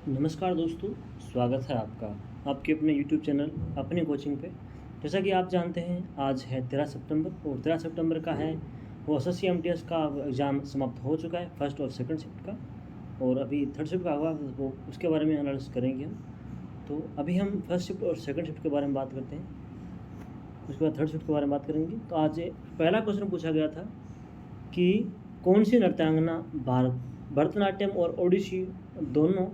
नमस्कार दोस्तों, स्वागत है आपका आपके अपने YouTube चैनल अपनी कोचिंग पे। जैसा कि आप जानते हैं, आज है 13 सितंबर और 13 सितंबर का है वो एसएससी एमटीएस का एग्ज़ाम समाप्त हो चुका है, फर्स्ट और सेकंड शिफ्ट का। और अभी थर्ड शिफ्ट का होगा, वो उसके बारे में एनालिसिस करेंगे हम। तो अभी हम फर्स्ट शिफ्ट और सेकंड शिफ्ट के बारे में बात करते हैं, उसके बाद थर्ड शिफ्ट के बारे में बात करेंगे। तो आज पहला क्वेश्चन पूछा गया था कि कौन सी नृत्यांगना भरतनाट्यम और ओडिसी दोनों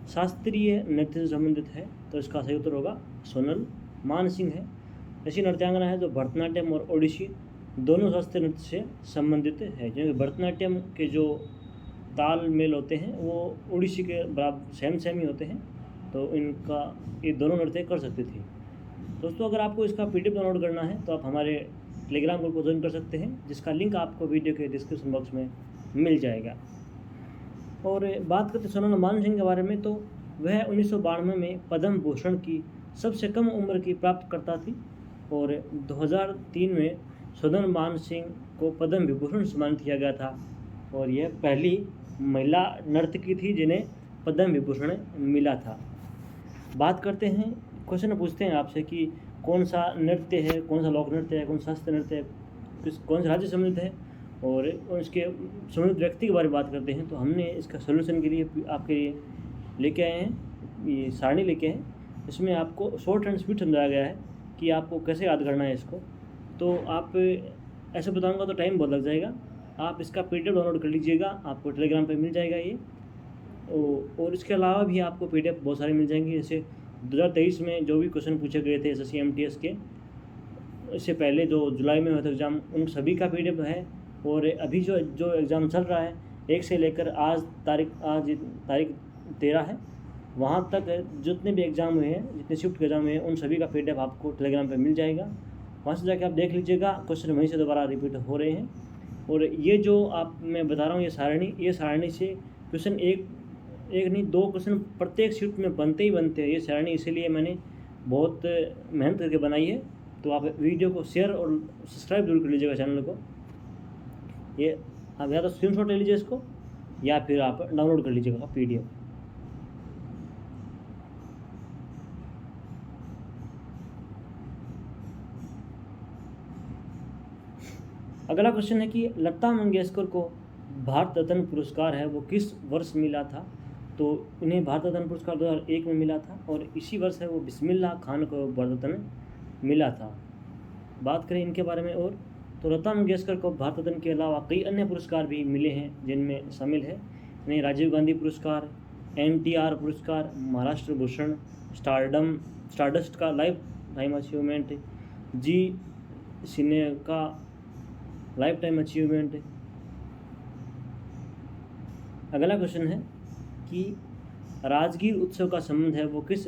शास्त्रीय नृत्य से संबंधित है। तो इसका सही उत्तर होगा सोनल मानसिंह है। ऐसी नृत्यांगना है जो भरतनाट्यम और ओडिसी दोनों शास्त्रीय नृत्य से संबंधित है, क्योंकि भरतनाट्यम के जो ताल मेल होते हैं वो ओडिसी के बराबर सेम ही होते हैं। तो इनका ये दोनों नृत्य कर सकती थी। दोस्तों, अगर आपको इसका PDF डाउनलोड करना है तो आप हमारे टेलीग्राम ग्रुप को ज्वाइन कर सकते हैं, जिसका लिंक आपको वीडियो के डिस्क्रिप्शन बॉक्स में मिल जाएगा। और बात करते सोनल मानसिंह के बारे में, तो वह 1992 में पद्म भूषण की सबसे कम उम्र की प्राप्तकर्ता थी और 2003 में सोनल मानसिंह को पद्म विभूषण सम्मानित किया गया था और यह पहली महिला नर्तकी थी जिन्हें पद्म विभूषण मिला था। बात करते हैं, क्वेश्चन पूछते हैं आपसे कि कौन सा नृत्य है, कौन सा लोक नृत्य है, कौन सा शास्त्रीय नृत्य है, कौन से राज्य से संबंधित है और उसके संबंधित व्यक्ति के बारे में बात करते हैं। तो हमने इसका सोल्यूशन के लिए आपके लिए लेके आए हैं, ये सारणी लेके हैं। इसमें आपको शॉर्ट एंड स्वीट समझाया गया है कि आपको कैसे याद करना है इसको। तो आप ऐसे बताऊंगा तो टाइम बहुत लग जाएगा। आप इसका PDF डाउनलोड कर लीजिएगा, आपको टेलीग्राम पे मिल जाएगा ये। और इसके अलावा भी आपको PDF बहुत सारे मिल जाएंगे। जैसे 2023 में जो भी क्वेश्चन पूछे गए थे SSC MTS के, इससे पहले जो जुलाई में हुआ था एग्ज़ाम, उन सभी का PDF है। और अभी जो एग्ज़ाम चल रहा है, 1 से लेकर आज तारीख 13 है, वहाँ तक जितने भी एग्ज़ाम हुए हैं, जितने शिफ्ट के एग्ज़ाम हुए हैं, उन सभी का PDF आपको टेलीग्राम पे मिल जाएगा। वहाँ से जाके आप देख लीजिएगा, क्वेश्चन वहीं से दोबारा रिपीट हो रहे हैं। और ये जो आप मैं बता रहा हूँ, ये सारणी से क्वेश्चन एक नहीं 2 क्वेश्चन प्रत्येक शिफ्ट में बनते ही बनते हैं। ये सारणी इसीलिए मैंने बहुत मेहनत करके बनाई है। तो आप वीडियो को शेयर और सब्सक्राइब जरूर कर लीजिएगा चैनल को। ये आप या तो स्क्रीनशॉट ले लीजिए इसको, या फिर आप डाउनलोड कर लीजिएगा PDF। अगला क्वेश्चन है कि लता मंगेशकर को भारत रत्न पुरस्कार है वो किस वर्ष मिला था। तो इन्हें भारत रत्न पुरस्कार 2001 में मिला था और इसी वर्ष है वो बिस्मिल्लाह खान को भारत रत्न मिला था। बात करें इनके बारे में और, तो लता मंगेशकर को भारत रत्न के अलावा कई अन्य पुरस्कार भी मिले हैं, जिनमें शामिल है इन्हें राजीव गांधी पुरस्कार, NTR पुरस्कार, महाराष्ट्र भूषण, स्टारडस्ट का लाइफ टाइम अचीवमेंट, जी सिने का लाइफ टाइम अचीवमेंट। अगला क्वेश्चन है कि राजगीर उत्सव का संबंध है वो किस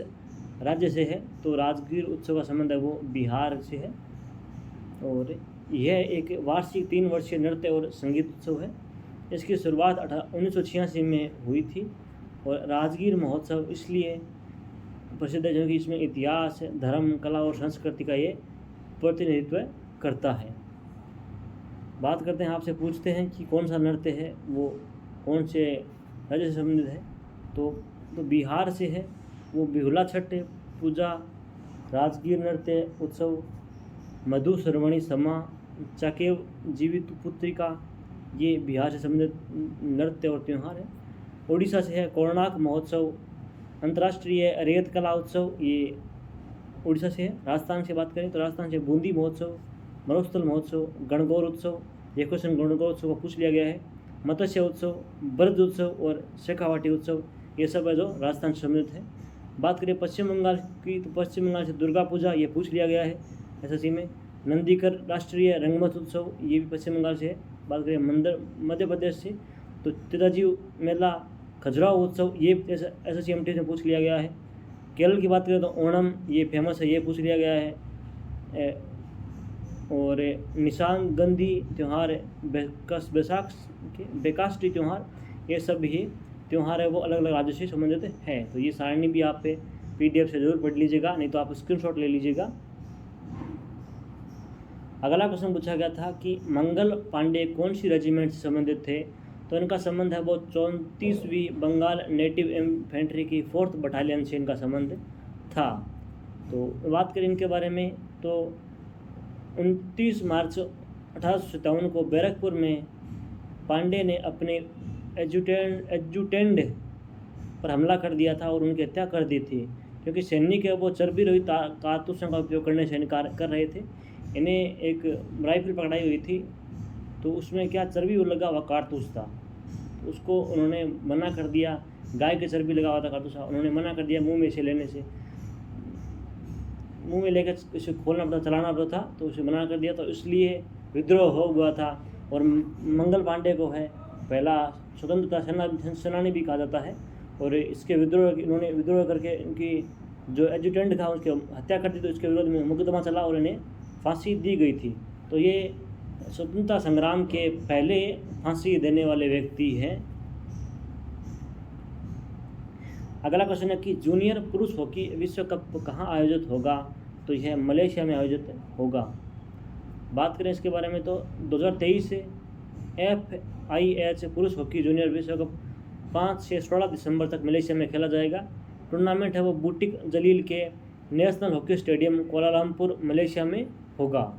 राज्य से है। तो राजगीर उत्सव का संबंध है वो बिहार से है और यह एक वार्षिक 3 वर्षीय नृत्य और संगीत उत्सव है। इसकी शुरुआत 1986 में हुई थी और राजगीर महोत्सव इसलिए प्रसिद्ध है क्योंकि इसमें इतिहास, धर्म, कला और संस्कृति का ये प्रतिनिधित्व करता है। बात करते हैं, आपसे पूछते हैं कि कौन सा नृत्य है वो कौन से राज्य से संबंधित है। तो बिहार से है वो बिहुला छठ पूजा, राजगीर नृत्य उत्सव, मधु श्रवणी समा, चकेव जीवित पुत्रिका, ये बिहार से संबंधित नृत्य और त्यौहार है। उड़ीसा से है कोणार्क महोत्सव, अंतर्राष्ट्रीय रेत कला उत्सव, ये उड़ीसा से है। राजस्थान से बात करें तो राजस्थान से बूंदी महोत्सव, मरुस्थल महोत्सव, गणगौर उत्सव, ये क्वेश्चन गणगौर उत्सव को पूछ लिया गया है। मत्स्य उत्सव, ब्रज उत्सव और शेखावाटी उत्सव, ये सब है जो राजस्थान से संबंधित है। बात करें पश्चिम बंगाल की, तो पश्चिम बंगाल से दुर्गा पूजा, ये पूछ लिया गया है SSC में। नंदीकर राष्ट्रीय रंगमंच उत्सव, ये भी पश्चिम बंगाल से है। बात करें मध्य प्रदेश से, तो तिताजी मेला, खजुराहो उत्सव, ये SSC MTS में पूछ लिया गया है। केरल की बात करें तो ओणम, ये फेमस है, ये पूछ लिया गया है। और निशान गंधी त्यौहार, बेकाष्टी त्यौहार, ये सब भी त्यौहार है वो अलग अलग राज्यों से संबंधित है। तो ये सारणी भी आप PDF से ज़रूर पढ़ लीजिएगा, नहीं तो आप स्क्रीनशॉट ले लीजिएगा। अगला क्वेश्चन पूछा गया था कि मंगल पांडे कौन सी रेजिमेंट से संबंधित थे। तो इनका संबंध है वो 34वीं बंगाल नेटिव इन्फेंट्री की 4th बटालियन से इनका संबंध था। तो बात करें इनके बारे में तो 29 मार्च 1857 को बैरकपुर में पांडे ने अपने एडजुटेंट पर हमला कर दिया था और उनकी हत्या कर दी थी, क्योंकि सैनिक है वो चर्बी रहित कारतूसों का उपयोग करने से इनकार कर रहे थे। इन्हें एक राइफल पकड़ाई हुई थी, तो उसमें क्या चर्बी लगा हुआ कारतूस था, तो उसको उन्होंने मना कर दिया। गाय की चर्बी लगा हुआ था कारतूस, उन्होंने मना कर दिया मुंह में से लेने से, मुंह में लेकर इसे खोलना पड़ता, चलाना पड़ता था, तो उसे मना कर दिया। तो इसलिए विद्रोह हो गया था। और मंगल पांडे को है पहला स्वतंत्रता सेनानी भी कहा जाता है। और इसके इन्होंने विद्रोह करके इनकी जो एडजुटेंट था उसकी हत्या कर दी, तो इसके विरोध में मुकदमा चला और इन्हें फांसी दी गई थी। तो ये स्वतंत्रता संग्राम के पहले फांसी देने वाले व्यक्ति हैं। अगला क्वेश्चन है कि जूनियर पुरुष हॉकी विश्व कप कहाँ आयोजित होगा, तो यह मलेशिया में आयोजित होगा। बात करें इसके बारे में तो 2023 से FIH पुरुष हॉकी जूनियर विश्व कप 5 से 16 दिसंबर तक मलेशिया में खेला जाएगा। टूर्नामेंट है वो बुटीक जलील के national hockey stadium Kuala Lumpur Malaysia में होगा।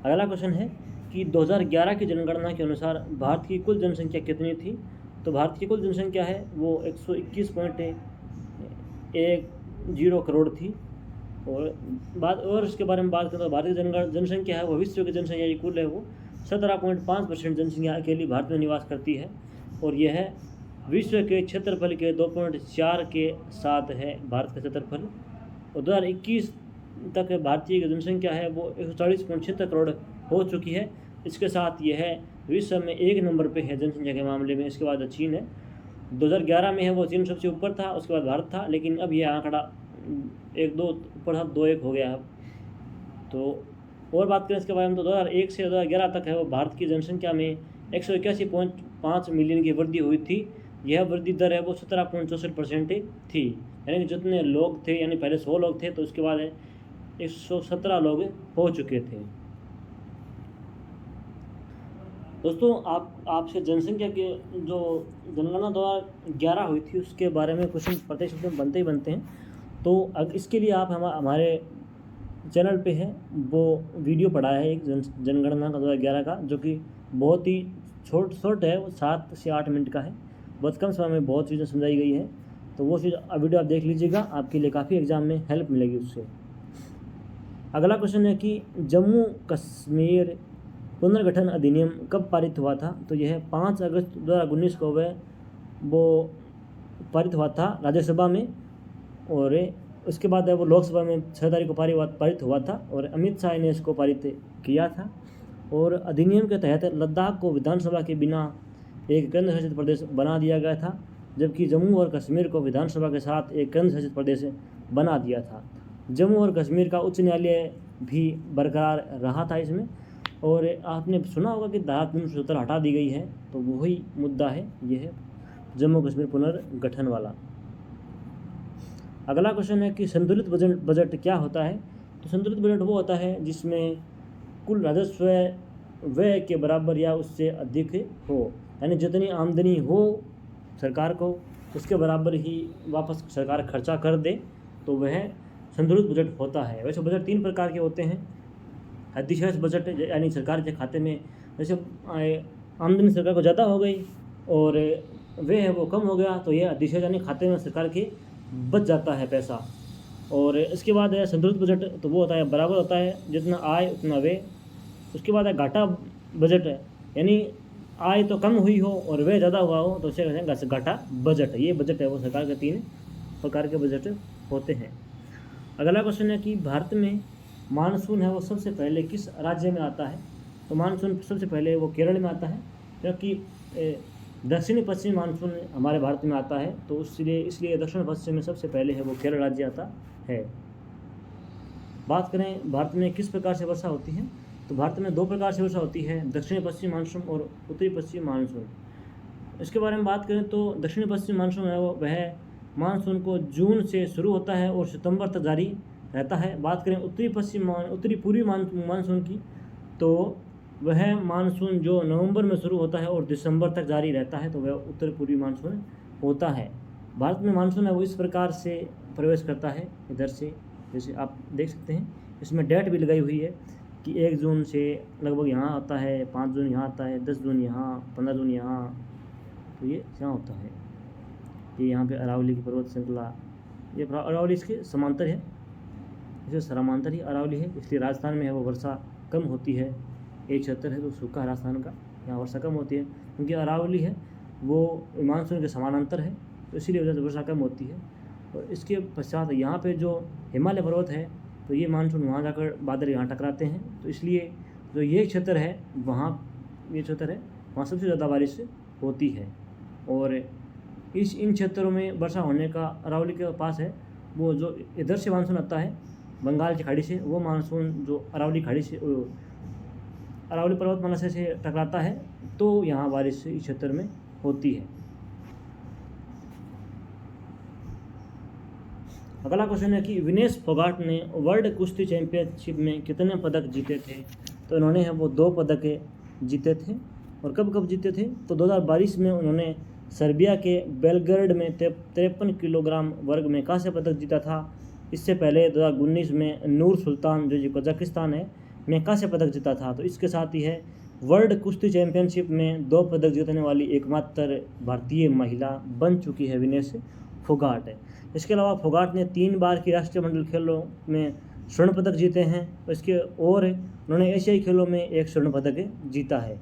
अगला क्वेश्चन है कि 2011 की जनगणना के अनुसार भारत की कुल जनसंख्या कितनी थी, तो भारत की कुल जनसंख्या है वो 121.10 करोड़ थी। और इसके बारे में बात करें तो भारत की जनसंख्या है वो विश्व की जनसंख्या की कुल है वो 17.5% जनसंख्या अकेली भारत में निवास करती है। और यह है विश्व के क्षेत्रफल के 2.4 के साथ है भारत का क्षेत्रफल। और 2021 तक भारतीय की जनसंख्या है वो 140.76 करोड़ हो चुकी है। इसके साथ यह विश्व में 1 नंबर पे है जनसंख्या के मामले में। इसके बाद चीन है, 2011 में है वो चीन सबसे ऊपर था, उसके बाद भारत था, लेकिन अब यह आंकड़ा 1-2 ऊपर था, 2-1 हो गया है। तो और बात करें इसके बारे में तो 2001 से 2011 तक है वो भारत की जनसंख्या में 181.5 मिलियन की वृद्धि हुई थी। यह वृद्धि दर है वो 17.64% थी, यानी कि जितने लोग थे, यानी पहले 100 लोग थे तो उसके बाद 117 लोग हो चुके थे। दोस्तों आपसे जनसंख्या के जो जनगणना 2011 हुई थी उसके बारे में क्वेश्चन प्रत्येक में बनते ही बनते हैं। तो इसके लिए आप हमारे चैनल पे है वो वीडियो पड़ा है एक जनगणना का 2011 का, जो कि बहुत ही छोट है, वो 7 से 8 मिनट का है। बहुत कम समय में बहुत चीज़ें समझाई गई है, तो वो चीज़ वीडियो आप देख लीजिएगा, आपके लिए काफ़ी एग्जाम में हेल्प मिलेगी उससे। अगला क्वेश्चन है कि जम्मू कश्मीर पुनर्गठन अधिनियम कब पारित हुआ था, तो यह 5 अगस्त 2019 को वो पारित हुआ था राज्यसभा में। और उसके बाद वो लोकसभा में 6 तारीख को पारित हुआ था और अमित शाह ने इसको पारित किया था। और अधिनियम के तहत लद्दाख को विधानसभा के बिना एक केंद्र शासित प्रदेश बना दिया गया था, जबकि जम्मू और कश्मीर को विधानसभा के साथ एक केंद्र शासित प्रदेश बना दिया था। जम्मू और कश्मीर का उच्च न्यायालय भी बरकरार रहा था इसमें। और आपने सुना होगा कि धारा 370 हटा दी गई है, तो वही मुद्दा है, ये है जम्मू कश्मीर पुनर्गठन वाला। अगला क्वेश्चन है कि संतुलित बजट क्या होता है, तो संतुलित बजट वो होता है जिसमें कुल राजस्व व्यय के बराबर या उससे अधिक हो, यानी जितनी आमदनी हो सरकार को उसके बराबर ही वापस सरकार खर्चा कर दे, तो वह संतुलित बजट होता है। वैसे बजट 3 प्रकार के होते हैं। अधिशेष बजट, यानी सरकार के खाते में जैसे आमदनी सरकार को ज़्यादा हो गई और व्यय है वो कम हो गया, तो यह अधिशेष यानी खाते में सरकार के बच जाता है पैसा। और इसके बाद है संतुलित बजट, तो वो होता है बराबर होता है, जितना आय उतना व्यय। उसके बाद है घाटा बजट, है यानी आय तो कम हुई हो और व्यय ज़्यादा हुआ हो, तो उसे कहते हैं घाटा बजट। ये बजट है वो सरकार के 3 प्रकार के बजट होते हैं। अगला क्वेश्चन है कि भारत में मानसून है वो सबसे पहले किस राज्य में आता है, तो मानसून सबसे पहले वो केरल में आता है, क्योंकि दक्षिणी पश्चिमी मानसून हमारे भारत में आता है, तो इसलिए दक्षिण पश्चिम में सबसे पहले है वो केरल राज्य आता है। बात करें भारत में किस प्रकार से वर्षा होती है, तो भारत में 2 प्रकार से वर्षा होती है, दक्षिणी पश्चिमी मानसून और उत्तरी पश्चिमी मानसून। इसके बारे में बात करें तो दक्षिणी पश्चिमी मानसून है वह मानसून को जून से शुरू होता है और सितंबर तक जारी रहता है। बात करें उत्तरी पूर्वी मानसून की, तो वह मानसून जो नवंबर में शुरू होता है और दिसंबर तक जारी रहता है, तो वह उत्तर पूर्वी मानसून होता है। भारत में मानसून है वो इस प्रकार से प्रवेश करता है इधर से, जैसे आप देख सकते हैं इसमें डेट भी लगाई हुई है कि 1 जून से लगभग यहाँ आता है, 5 जून यहाँ आता है, 10 जून यहाँ, 15 जून यहाँ, तो ये यहाँ होता है। ये यहाँ पे अरावली की पर्वत श्रृंखला, ये अरावली इसके समांतर है, इसे समांतर ही अरावली है, इसलिए राजस्थान में है वो वर्षा कम होती है। एक क्षेत्र है तो सूखा राजस्थान का, यहाँ वर्षा कम होती है क्योंकि अरावली है वो मानसून के समानांतर है, तो इसीलिए वजह से वर्षा कम होती है। और इसके पश्चात यहाँ पे जो हिमालय पर्वत है, तो ये मानसून वहाँ जाकर बादल यहाँ टकराते हैं, तो इसलिए जो ये क्षेत्र है वहाँ, ये क्षेत्र है वहाँ सबसे ज़्यादा बारिश होती है। और इन क्षेत्रों में वर्षा होने का अरावली के पास है, वो जो इधर से मानसून आता है बंगाल की खाड़ी से, वो मानसून जो अरावली खाड़ी से, अरावली पर्वतमाला से टकराता है, तो यहाँ बारिश इस क्षेत्र में होती है। अगला क्वेश्चन है कि विनेश फोगाट ने वर्ल्ड कुश्ती चैंपियनशिप में कितने पदक जीते थे? तो इन्होंने वो 2 पदक जीते थे। और कब कब जीते थे? तो 2022 में उन्होंने सर्बिया के बेलग्रेड में 53 किलोग्राम वर्ग में कांस्य पदक जीता था। इससे पहले 2019 में नूर सुल्तान जो कजाकिस्तान है में कांस्य पदक जीता था। तो इसके साथ ही है वर्ल्ड कुश्ती चैंपियनशिप में 2 पदक जीतने वाली एकमात्र भारतीय महिला बन चुकी है विनेश फोगाट है। इसके अलावा फोगाट ने 3 बार की राष्ट्रीय मंडल खेलों में स्वर्ण पदक जीते हैं। इसके और उन्होंने एशियाई खेलों में 1 स्वर्ण पदक जीता है।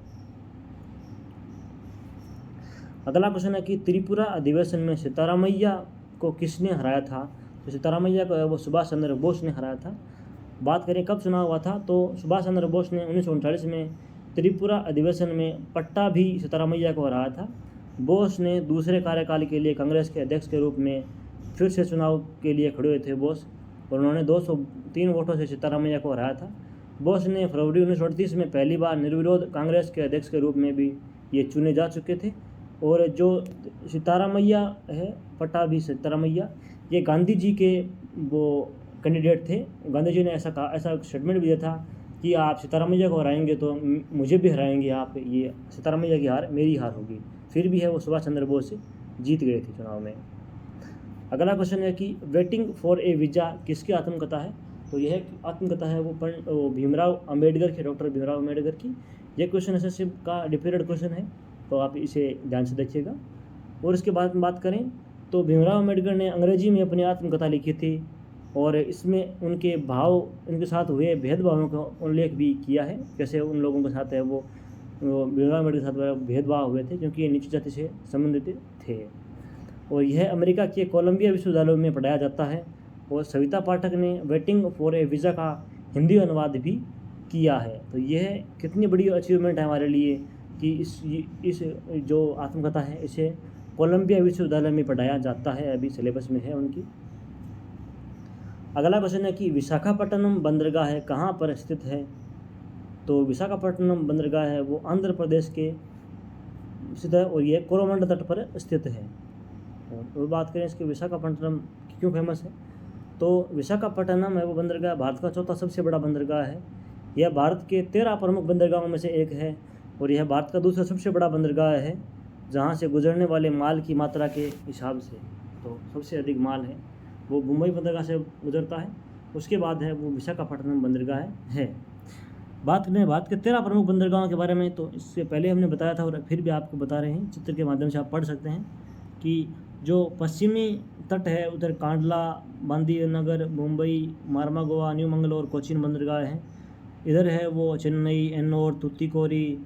अगला क्वेश्चन है कि त्रिपुरा अधिवेशन में सितारामैया को किसने हराया था? तो सितारामैया को वो सुभाष चंद्र बोस ने हराया था। बात करें कब चुनाव हुआ था, तो सुभाष चंद्र बोस ने 1939 में त्रिपुरा अधिवेशन में पट्टाभी सितारामैया को हराया था। बोस ने दूसरे कार्यकाल के लिए कांग्रेस के अध्यक्ष के रूप में फिर से चुनाव के लिए खड़े हुए थे बोस, और उन्होंने 203 वोटों से सितारामैया को हराया था। बोस ने फरवरी 1938 में पहली बार निर्विरोध कांग्रेस के अध्यक्ष के रूप में भी ये चुने जा चुके थे। और जो सितारामैया है, पट्टाभी सितारामैया, ये गांधी जी के वो कैंडिडेट थे। गांधी जी ने ऐसा स्टेटमेंट भी दिया था कि आप सितारामैया को हराएंगे तो मुझे भी हराएंगे आप, ये सितारामैया की हार मेरी हार होगी। फिर भी है वो सुभाष चंद्र बोस जीत गए थे चुनाव में। अगला क्वेश्चन है कि वेटिंग फॉर ए वीज़ा किसकी आत्मकथा है? तो यह आत्मकथा है वो भीमराव अम्बेडकर की, डॉक्टर भीमराव अम्बेडकर की। यह क्वेश्चन एसएससी का डिफरेंट क्वेश्चन है, तो आप इसे ध्यान से देखिएगा। और इसके बाद में बात करें तो भीमराव अम्बेडकर ने अंग्रेजी में अपनी आत्मकथा लिखी थी, और इसमें उनके साथ हुए भेदभावों का उल्लेख भी किया है। जैसे उन लोगों के साथ है वो भीमराव अम्बेडकर के साथ भेदभाव हुए थे क्योंकि ये नीची जाति से संबंधित थे। और यह अमेरिका के कोलंबिया विश्वविद्यालय में पढ़ाया जाता है। और सविता पाठक ने वेटिंग फॉर ए वीज़ा का हिंदी अनुवाद भी किया है। तो यह कितनी बड़ी अचीवमेंट है हमारे लिए कि इस जो आत्मकथा है इसे कोलंबिया विश्वविद्यालय में पढ़ाया जाता है, अभी सिलेबस में है उनकी। अगला क्वेश्चन है कि विशाखापट्टनम बंदरगाह है कहाँ पर स्थित है? तो विशाखापट्टनम बंदरगाह है वो आंध्र प्रदेश के स्थित है, और ये कोरोमंडल तट पर स्थित है। और बात करें इसके विशाखापट्टनम क्यों फेमस है, तो विशाखापट्टनम है वो बंदरगाह भारत का 4था सबसे बड़ा बंदरगाह है। यह भारत के 13 प्रमुख बंदरगाहों में से एक है, और यह भारत का दूसरा सबसे बड़ा बंदरगाह है जहाँ से गुजरने वाले माल की मात्रा के हिसाब से तो सबसे अधिक माल है वो मुंबई बंदरगाह से गुजरता है। उसके बाद है वो विशाखापट्टनम बंदरगाह है। बात करें भारत के 13 प्रमुख बंदरगाहों के बारे में, तो इससे पहले हमने बताया था और फिर भी आपको बता रहे हैं, चित्र के माध्यम से आप पढ़ सकते हैं कि जो पश्चिमी तट है उधर कांडला, बांदीनगर, मुंबई, मार्मागोवा, न्यू मंगलोर, कोचीन बंदरगाह हैं। इधर है वो चेन्नई, एन्नोर, तुतीकोरी,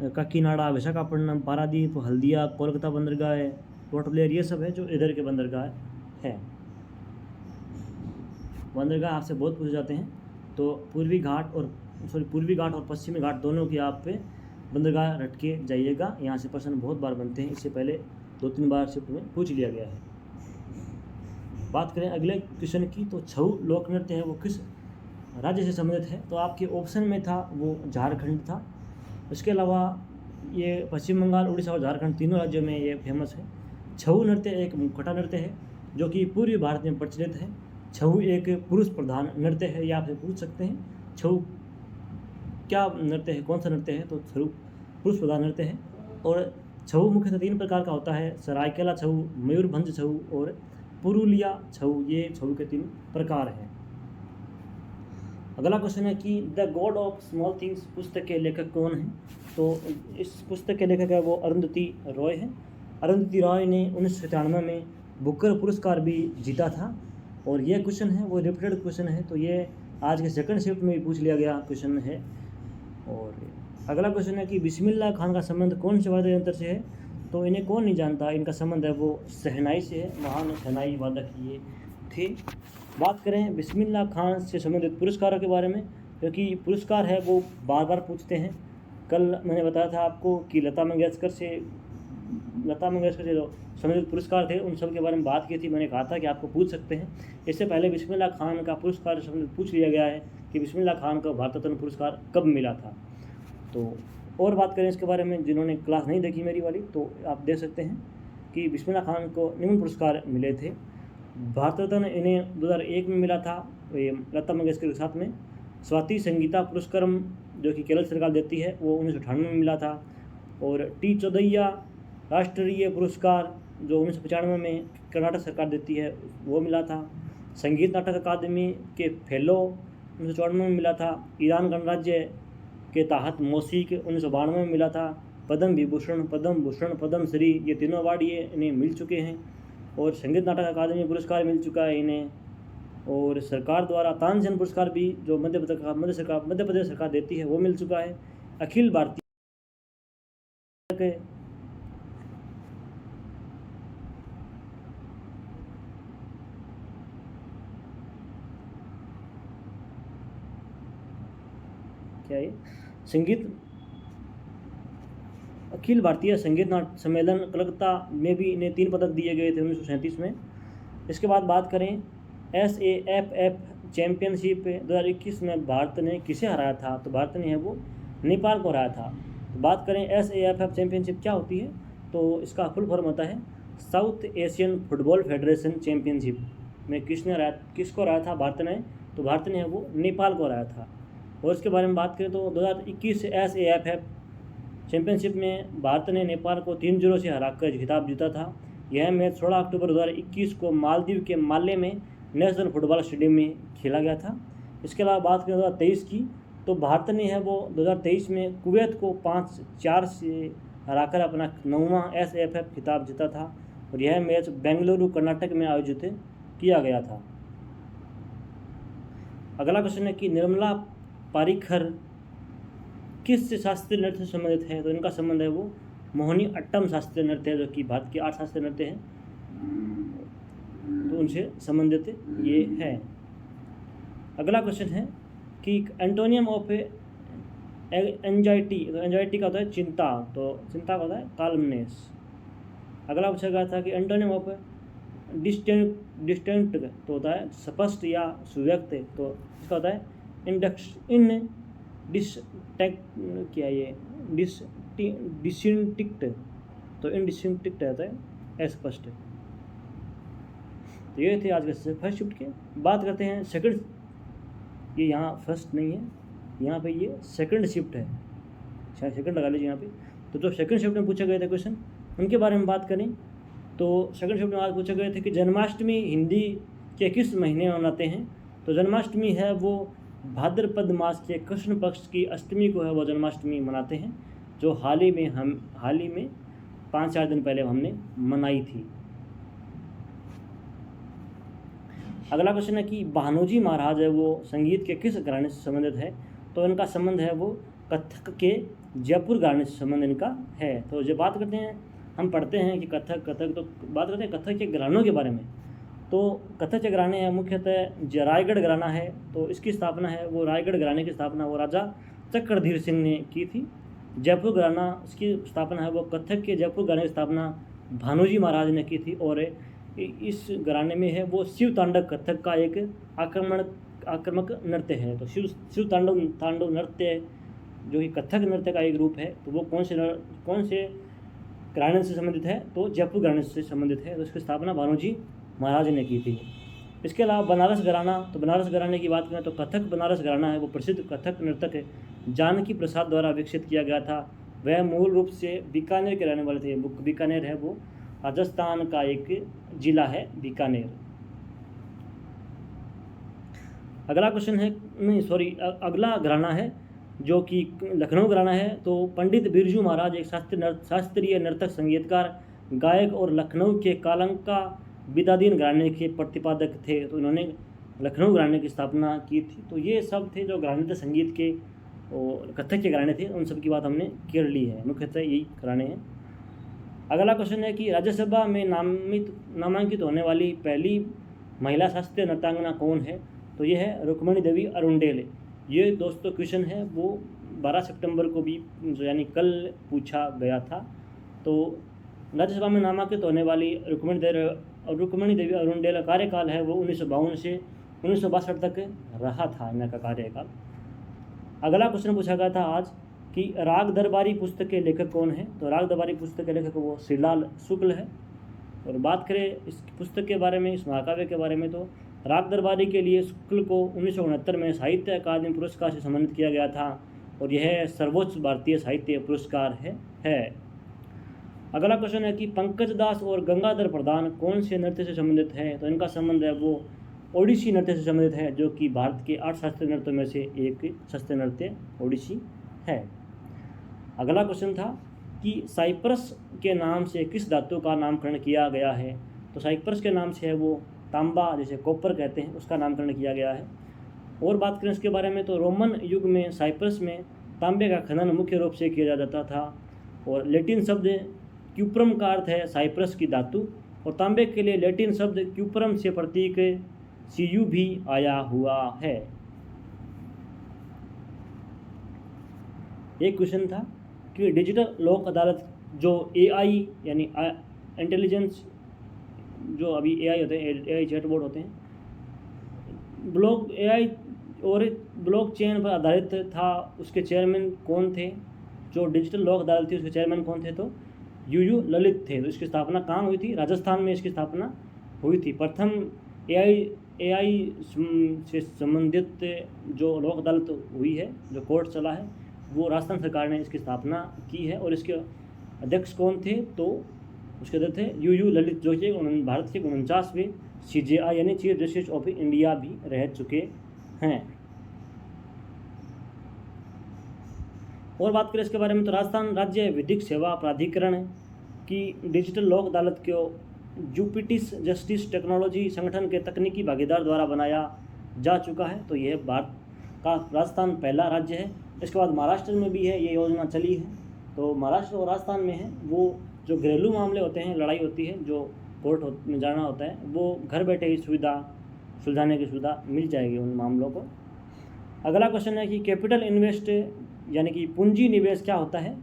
काकीनाडा, विशाखापट्टनम, पारादीप, हल्दिया, कोलकाता बंदरगाह है, पोर्ट ब्लेयर, ये सब है जो इधर के बंदरगाह है। बंदरगाह आपसे बहुत पूछे जाते हैं, तो पूर्वी घाट और पश्चिमी घाट दोनों की आप पे बंदरगाह रट के जाइएगा। यहाँ से प्रश्न बहुत बार बनते हैं, इससे पहले 2-3 बार शिफ्ट में पूछ लिया गया है। बात करें अगले क्वेश्चन की, तो छऊ लोक नृत्य है वो किस राज्य से संबंधित है? तो आपके ऑप्शन में था वो झारखंड था। इसके अलावा ये पश्चिम बंगाल, उड़ीसा और झारखंड तीनों राज्यों में ये फेमस है। छऊ नृत्य एक मुखौटा नृत्य है जो कि पूर्वी भारत में प्रचलित है। छऊ एक पुरुष प्रधान नृत्य है, ये आप पूछ सकते हैं। छऊ क्या नृत्य है, कौन सा नृत्य है, तो छऊ पुरुष प्रधान नृत्य है। और छऊ मुख्यतः 3 प्रकार का होता है, सरायकेला छऊ, मयूरभंज छऊ और पुरुलिया छऊ। ये छऊ के 3 प्रकार हैं। अगला क्वेश्चन है कि the God of small things पुस्तक के लेखक कौन हैं? तो इस पुस्तक के लेखक है वो अरुंधति रॉय है। अरुंधति रॉय ने 1997 में बुकर पुरस्कार भी जीता था। और ये क्वेश्चन है वो रिपीटेड क्वेश्चन है, तो ये आज के सेकंड शिफ्ट में भी पूछ लिया गया क्वेश्चन है। और अगला क्वेश्चन है कि बिस्मिल्लाह खान का संबंध कौन से वाद्य यंत्र से है? तो इन्हें कौन नहीं जानता, इनका संबंध है वो शहनाई से है। महान शहनाई वादक ये थे। बात करें बिस्मिल्लाह खान से संबंधित पुरस्कारों के बारे में, क्योंकि पुरस्कार है वो बार बार पूछते हैं। कल मैंने बताया था आपको कि लता मंगेशकर से जो संबंधित पुरस्कार थे उन सब के बारे में बात की थी। मैंने कहा था कि आपको पूछ सकते हैं। इससे पहले बिस्मिल्लाह खान का पुरस्कार से संबंधित पूछ लिया गया है कि बिस्मिल्लाह खान को भारत रत्न पुरस्कार कब मिला था। तो और बात करें इसके बारे में, जिन्होंने क्लास नहीं देखी मेरी वाली, तो आप देख सकते हैं कि बिस्मिल्लाह खान को निम्न पुरस्कार मिले थे। भारत रत्न इन्हें 2001 में मिला था, ये लता मंगेशकर के साथ में। स्वाति संगीता पुरस्कारम जो कि केरल सरकार देती है वो 1998 में मिला था। और टी चौधैया राष्ट्रीय पुरस्कार जो 1995 में कर्नाटक सरकार देती है वो मिला था। संगीत नाटक अकादमी के फेलो 1994 में मिला था। ईरान गणराज्य के तहत मौसीक 1992 में मिला था। पद्म विभूषण, पद्म भूषण, पद्म श्री, ये तीनों अवार्ड ये इन्हें मिल चुके हैं। और संगीत नाटक अकादमी पुरस्कार मिल चुका है इन्हें। और सरकार द्वारा तानसेन पुरस्कार भी जो मध्य प्रदेश सरकार देती है वो मिल चुका है। अखिल भारतीय क्या ये अखिल भारतीय संगीत नाट्य सम्मेलन कलकत्ता में भी इन्हें 3 पदक दिए गए थे 1937 में। इसके बाद बात करें SAFF चैम्पियनशिप 2021 में भारत ने किसे हराया था? तो भारत ने है वो नेपाल को हराया था। तो बात करें SAFF चैम्पियनशिप क्या होती है? तो इसका फुल फॉर्म होता है south Asian football federation championship. में किसको हराया था भारत ने? तो भारत ने है वो नेपाल को हराया था। और इसके बारे में बात करें तो 2021 SAFF चैम्पियनशिप में भारत ने नेपाल को 3-0 से हराकर खिताब जीता था। यह मैच 16 अक्टूबर 2021 को मालदीव के माले में नेशनल फुटबॉल स्टेडियम में खेला गया था। इसके अलावा बात करें 2023 की, तो भारत ने है वो 2023 में कुवैत को 5-4 से हराकर अपना 9वां SAFF खिताब जीता था। और यह मैच बेंगलुरु कर्नाटक में आयोजित किया गया था। अगला क्वेश्चन है कि निर्मला पारीखर किस शास्त्रीय नृत्य से संबंधित है? तो इनका संबंध है वो मोहिनी अट्टम शास्त्रीय नृत्य है, जो कि भारत के 8 शास्त्रीय नृत्य हैं, तो उनसे संबंधित ये है। अगला क्वेश्चन है कि एंटोनियम ऑफ एंजाइटी, तो एंजाइटी का होता है चिंता, तो चिंता का होता है काल्मनेस। अगला पूछा गया था कि एंटोनियम ऑफ डिस्टेंट तो होता है स्पष्ट या सुव्यक्त, तो इसका होता है डिसटिंक्ट, तो इनडिस्टिंक्ट रहता है अस्पष्ट। तो ये थे आज के फर्स्ट शिफ्ट के। बात करते हैं सेकंड, ये यहाँ फर्स्ट नहीं है, यहाँ पे ये सेकंड शिफ्ट है, शायद सेकंड लगा लीजिए यहाँ पे। तो जो सेकंड शिफ्ट में पूछे गए थे क्वेश्चन उनके बारे में बात करें तो सेकंड शिफ्ट में आज पूछे गए थे कि जन्माष्टमी हिंदी के किस महीने में मनाते हैं? तो जन्माष्टमी है वो भाद्रपद मास के कृष्ण पक्ष की अष्टमी को है वो जन्माष्टमी मनाते हैं, जो हाल ही में 5-4 दिन पहले हमने मनाई थी। अगला क्वेश्चन है कि भानोजी महाराज है वो संगीत के किस घराने से संबंधित है? तो इनका संबंध है वो कथक के जयपुर घराने से संबंध इनका है। तो जो बात करते हैं, हम पढ़ते हैं कि कथक तो बात करते हैं कथक के घरानों के बारे में। तो कथक के घराने हैं मुख्यतः रायगढ़ घराना है, तो इसकी स्थापना है वो रायगढ़ घराने की स्थापना वो राजा चक्रधीर सिंह ने की थी। जयपुर घराना, इसकी स्थापना है वो कथक के जयपुर घराने की स्थापना भानोजी महाराज ने की थी। और इस घराने में है वो शिव तांडव कथक का एक आक्रामक नृत्य है। तो शिव तांडव नृत्य जो कि कथक नृत्य का एक रूप है, तो वो कौन से घराने से संबंधित है? तो जयपुर घराने से संबंधित है। तो इसकी स्थापना भानोजी महाराज ने की थी। इसके अलावा बनारस घराना, तो बनारस घराने की बात करें तो कथक बनारस घराना है वो प्रसिद्ध कथक नर्तक है जानकी प्रसाद द्वारा विकसित किया गया था। वह मूल रूप से बीकानेर के रहने वाले थे। बीकानेर है वो राजस्थान का एक जिला है बीकानेर। अगला क्वेश्चन है, नहीं सॉरी, अगला घराना है जो कि लखनऊ घराना है। तो पंडित बिरजू महाराज एक शास्त्रीय नर्तक, संगीतकार, गायक और लखनऊ के कालंका बिदादीन घराने के प्रतिपादक थे। तो इन्होंने लखनऊ घराने की स्थापना की थी। तो ये सब थे जो घराने थे संगीत के और कथक के घराने थे, उन सब की बात हमने कर ली है। मुख्यतः यही घराने हैं। अगला क्वेश्चन है कि राज्यसभा में नामांकित होने वाली पहली महिला शास्त्रीय नृत्यांगना कौन है? तो ये है रुक्मिणी देवी अरुंडेल। ये दोस्तों क्वेश्चन है वो 12 सितंबर को भी यानी कल पूछा गया था। तो राज्यसभा में नामांकित होने वाली रुक्मिणी देवी अरुंडेल का कार्यकाल है वो 1952 से 1962 तक रहा था इनका कार्यकाल। अगला क्वेश्चन पूछा गया था आज कि राग दरबारी पुस्तक के लेखक कौन है? तो राग दरबारी पुस्तक के लेखक वो श्रीलाल शुक्ल है। और बात करें इस पुस्तक के बारे में, इस महाकाव्य के बारे में, तो राग दरबारी के लिए शुक्ल को 1969 में साहित्य अकादमी पुरस्कार से सम्मानित किया गया था और यह सर्वोच्च भारतीय साहित्य पुरस्कार है। अगला क्वेश्चन है कि पंकज दास और गंगाधर प्रधान कौन से नृत्य से संबंधित है? तो इनका संबंध है वो ओडिसी नृत्य से संबंधित है, जो कि भारत के 8 शास्त्रीय नृत्यों में से एक शास्त्रीय नृत्य ओडिसी है। अगला क्वेश्चन था कि साइप्रस के नाम से किस धातु का नामकरण किया गया है? तो साइप्रस के नाम से है वो तांबा, जैसे कॉपर कहते हैं, उसका नामकरण किया गया है। और बात करें इसके बारे में तो रोमन युग में साइप्रस में तांबे का खनन मुख्य रूप से किया जाता था। और लैटिन शब्द क्यूप्रम का अर्थ है साइप्रस की धातु, और तांबे के लिए लैटिन शब्द क्यूप्रम से प्रतीक Cu भी आया हुआ है। एक क्वेश्चन था कि डिजिटल लोक अदालत जो AI यानी इंटेलिजेंस, जो अभी AI होते हैं, AI चैटबॉट होते हैं, AI और ब्लॉक चेन पर आधारित था, उसके चेयरमैन कौन थे? जो डिजिटल लोक अदालत थी उसके चेयरमैन कौन थे? तो UU ललित थे। तो इसकी स्थापना कहाँ हुई थी? राजस्थान में इसकी स्थापना हुई थी। प्रथम AI से संबंधित जो लोक अदालत हुई है, जो कोर्ट चला है, वो राजस्थान सरकार ने इसकी स्थापना की है। और इसके अध्यक्ष कौन थे? तो उसके अध्यक्ष थे UU ललित, जो कि भारत के 49वें CJI यानी चीफ जस्टिस ऑफ इंडिया भी रह चुके हैं। और बात करें इसके बारे में तो राजस्थान राज्य विधिक सेवा प्राधिकरण की डिजिटल लोक अदालत को जुपिटिस जस्टिस टेक्नोलॉजी संगठन के तकनीकी भागीदार द्वारा बनाया जा चुका है। तो यह भारत का राजस्थान पहला राज्य है। इसके बाद महाराष्ट्र में भी है, ये योजना चली है। तो महाराष्ट्र और राजस्थान में है वो जो घरेलू मामले होते हैं, लड़ाई होती है, जो कोर्ट में जाना होता है, वो घर बैठे ही सुलझाने की सुविधा मिल जाएगी उन मामलों को। अगला क्वेश्चन है कि कैपिटल इन्वेस्ट यानी कि पूंजी निवेश क्या होता है?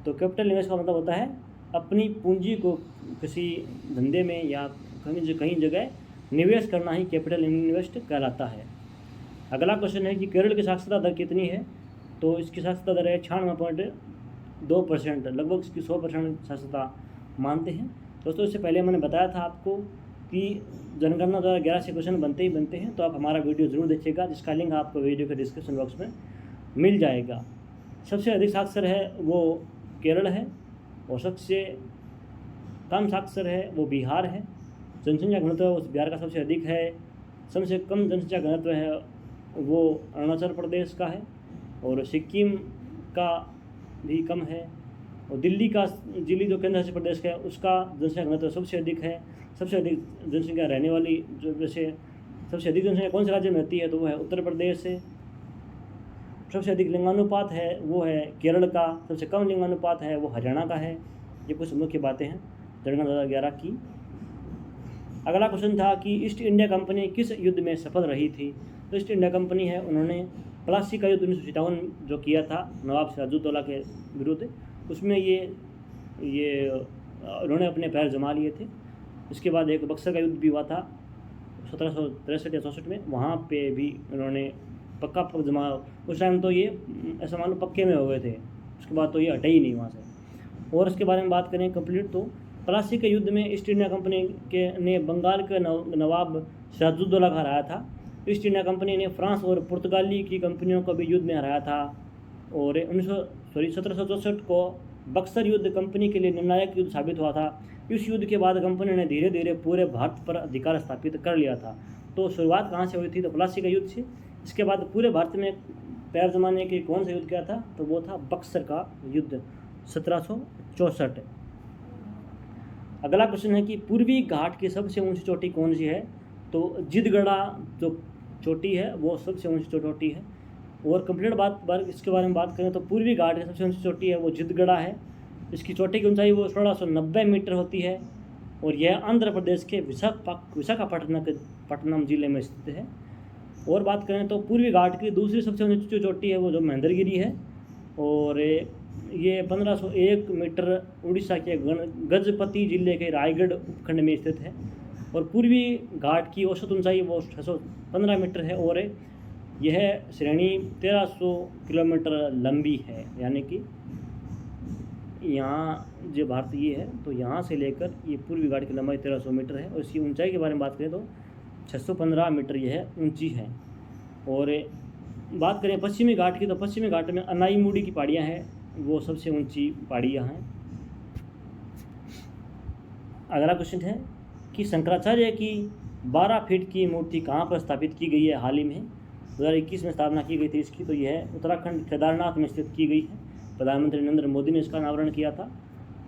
तो कैपिटल निवेश का मतलब होता है अपनी पूंजी को किसी धंधे में या कहीं जगह निवेश करना ही कैपिटल इन्वेस्ट कहलाता है। अगला क्वेश्चन है कि केरल की साक्षरता दर कितनी है? तो इसकी साक्षरता दर है 96.2%, लगभग इसकी 100% साक्षरता मानते हैं। दोस्तों इससे पहले मैंने बताया था आपको कि जनगणना 2011 से क्वेश्चन बनते हैं, तो आप हमारा वीडियो ज़रूर देखिएगा, जिसका लिंक आपको वीडियो के डिस्क्रिप्शन बॉक्स में मिल जाएगा। सबसे अधिक साक्षर है वो केरल है और सबसे कम साक्षर है वो बिहार है। जनसंख्या घनत्व उस बिहार का सबसे अधिक है। सबसे कम जनसंख्या घनत्व है वो अरुणाचल प्रदेश का है और सिक्किम का भी कम है। और दिल्ली जो केंद्र शासित प्रदेश का है उसका जनसंख्या घनत्व सबसे अधिक है। सबसे अधिक जनसंख्या रहने वाली जो जैसे सबसे अधिक जनसंख्या कौन से राज्य में रहती है? तो वो है उत्तर प्रदेश से। सबसे अधिक लिंगानुपात है वो है केरल का। सबसे कम लिंगानुपात है वो हरियाणा का है। ये कुछ मुख्य बातें हैं जनगणना 2011 की। अगला क्वेश्चन था कि ईस्ट इंडिया कंपनी किस युद्ध में सफल रही थी? तो ईस्ट इंडिया कंपनी है, उन्होंने प्लासी का युद्ध 1957 जो किया था नवाब सिराजुद्दौला के विरुद्ध, उसमें ये उन्होंने अपने पैर जमा लिए थे। इसके बाद एक बक्सर का युद्ध भी हुआ था 1763 या 64 में, वहाँ पे भी उन्होंने पक्का जमा। उस टाइम तो ये ऐसा मान लो पक्के में हो गए थे, उसके बाद तो ये हटे ही नहीं वहाँ से। और इसके बारे में बात करें कंप्लीट, तो प्लासी के युद्ध में ईस्ट इंडिया कंपनी के ने बंगाल के नवाब सिराजुद्दौला को हराया था। ईस्ट इंडिया कंपनी ने फ्रांस और पुर्तगाली की कंपनियों को भी युद्ध में हराया था। और 1764 को बक्सर युद्ध कंपनी के लिए निर्णायक युद्ध साबित हुआ था। इस युद्ध के बाद कंपनी ने धीरे धीरे पूरे भारत पर अधिकार स्थापित कर लिया था। तो शुरुआत कहाँ से हुई थी? तो प्लासी का युद्ध से। इसके बाद पूरे भारत में पैर जमाने के कौन सा युद्ध किया था? तो वो था बक्सर का युद्ध 1764। अगला क्वेश्चन है कि पूर्वी घाट की सबसे ऊंची चोटी कौन सी है? तो जिदगढ़ा जो चोटी है वो सबसे ऊंची चोटी है। और कंप्लीट बात इसके बारे में बात करें तो पूर्वी घाट की सबसे ऊंची चोटी है वो जिदगढ़ा है। इसकी चोटी की ऊंचाई वो 1690 मीटर होती है और यह आंध्र प्रदेश के विशाखापट्टनम जिले में स्थित है। और बात करें तो पूर्वी घाट की दूसरी सबसे ऊंची चोटी है वो जो महेंद्रगिरी है और ये 1501 मीटर उड़ीसा के गजपति जिले के रायगढ़ उपखंड में स्थित है। और पूर्वी घाट की औसत ऊंचाई वो 615 मीटर है और यह श्रेणी 1300 किलोमीटर लंबी है। यानी कि यहाँ जो भारत ये है तो यहाँ से लेकर ये पूर्वी घाट की लंबाई 1300 मीटर है और इसकी ऊंचाई के बारे में बात करें तो 615 मीटर यह ऊंची है। और बात करें पश्चिमी घाट की तो पश्चिमी घाट में अनाईमुड़ी की पहाड़ियाँ हैं, वो सबसे ऊंची पहाड़ियाँ हैं। अगला क्वेश्चन है कि शंकराचार्य की 12 फीट की मूर्ति कहाँ पर स्थापित की गई है? हाल ही में 2021 में स्थापना की गई थी इसकी। तो यह उत्तराखंड केदारनाथ में स्थित की गई है। प्रधानमंत्री नरेंद्र मोदी ने इसका अनावरण किया था।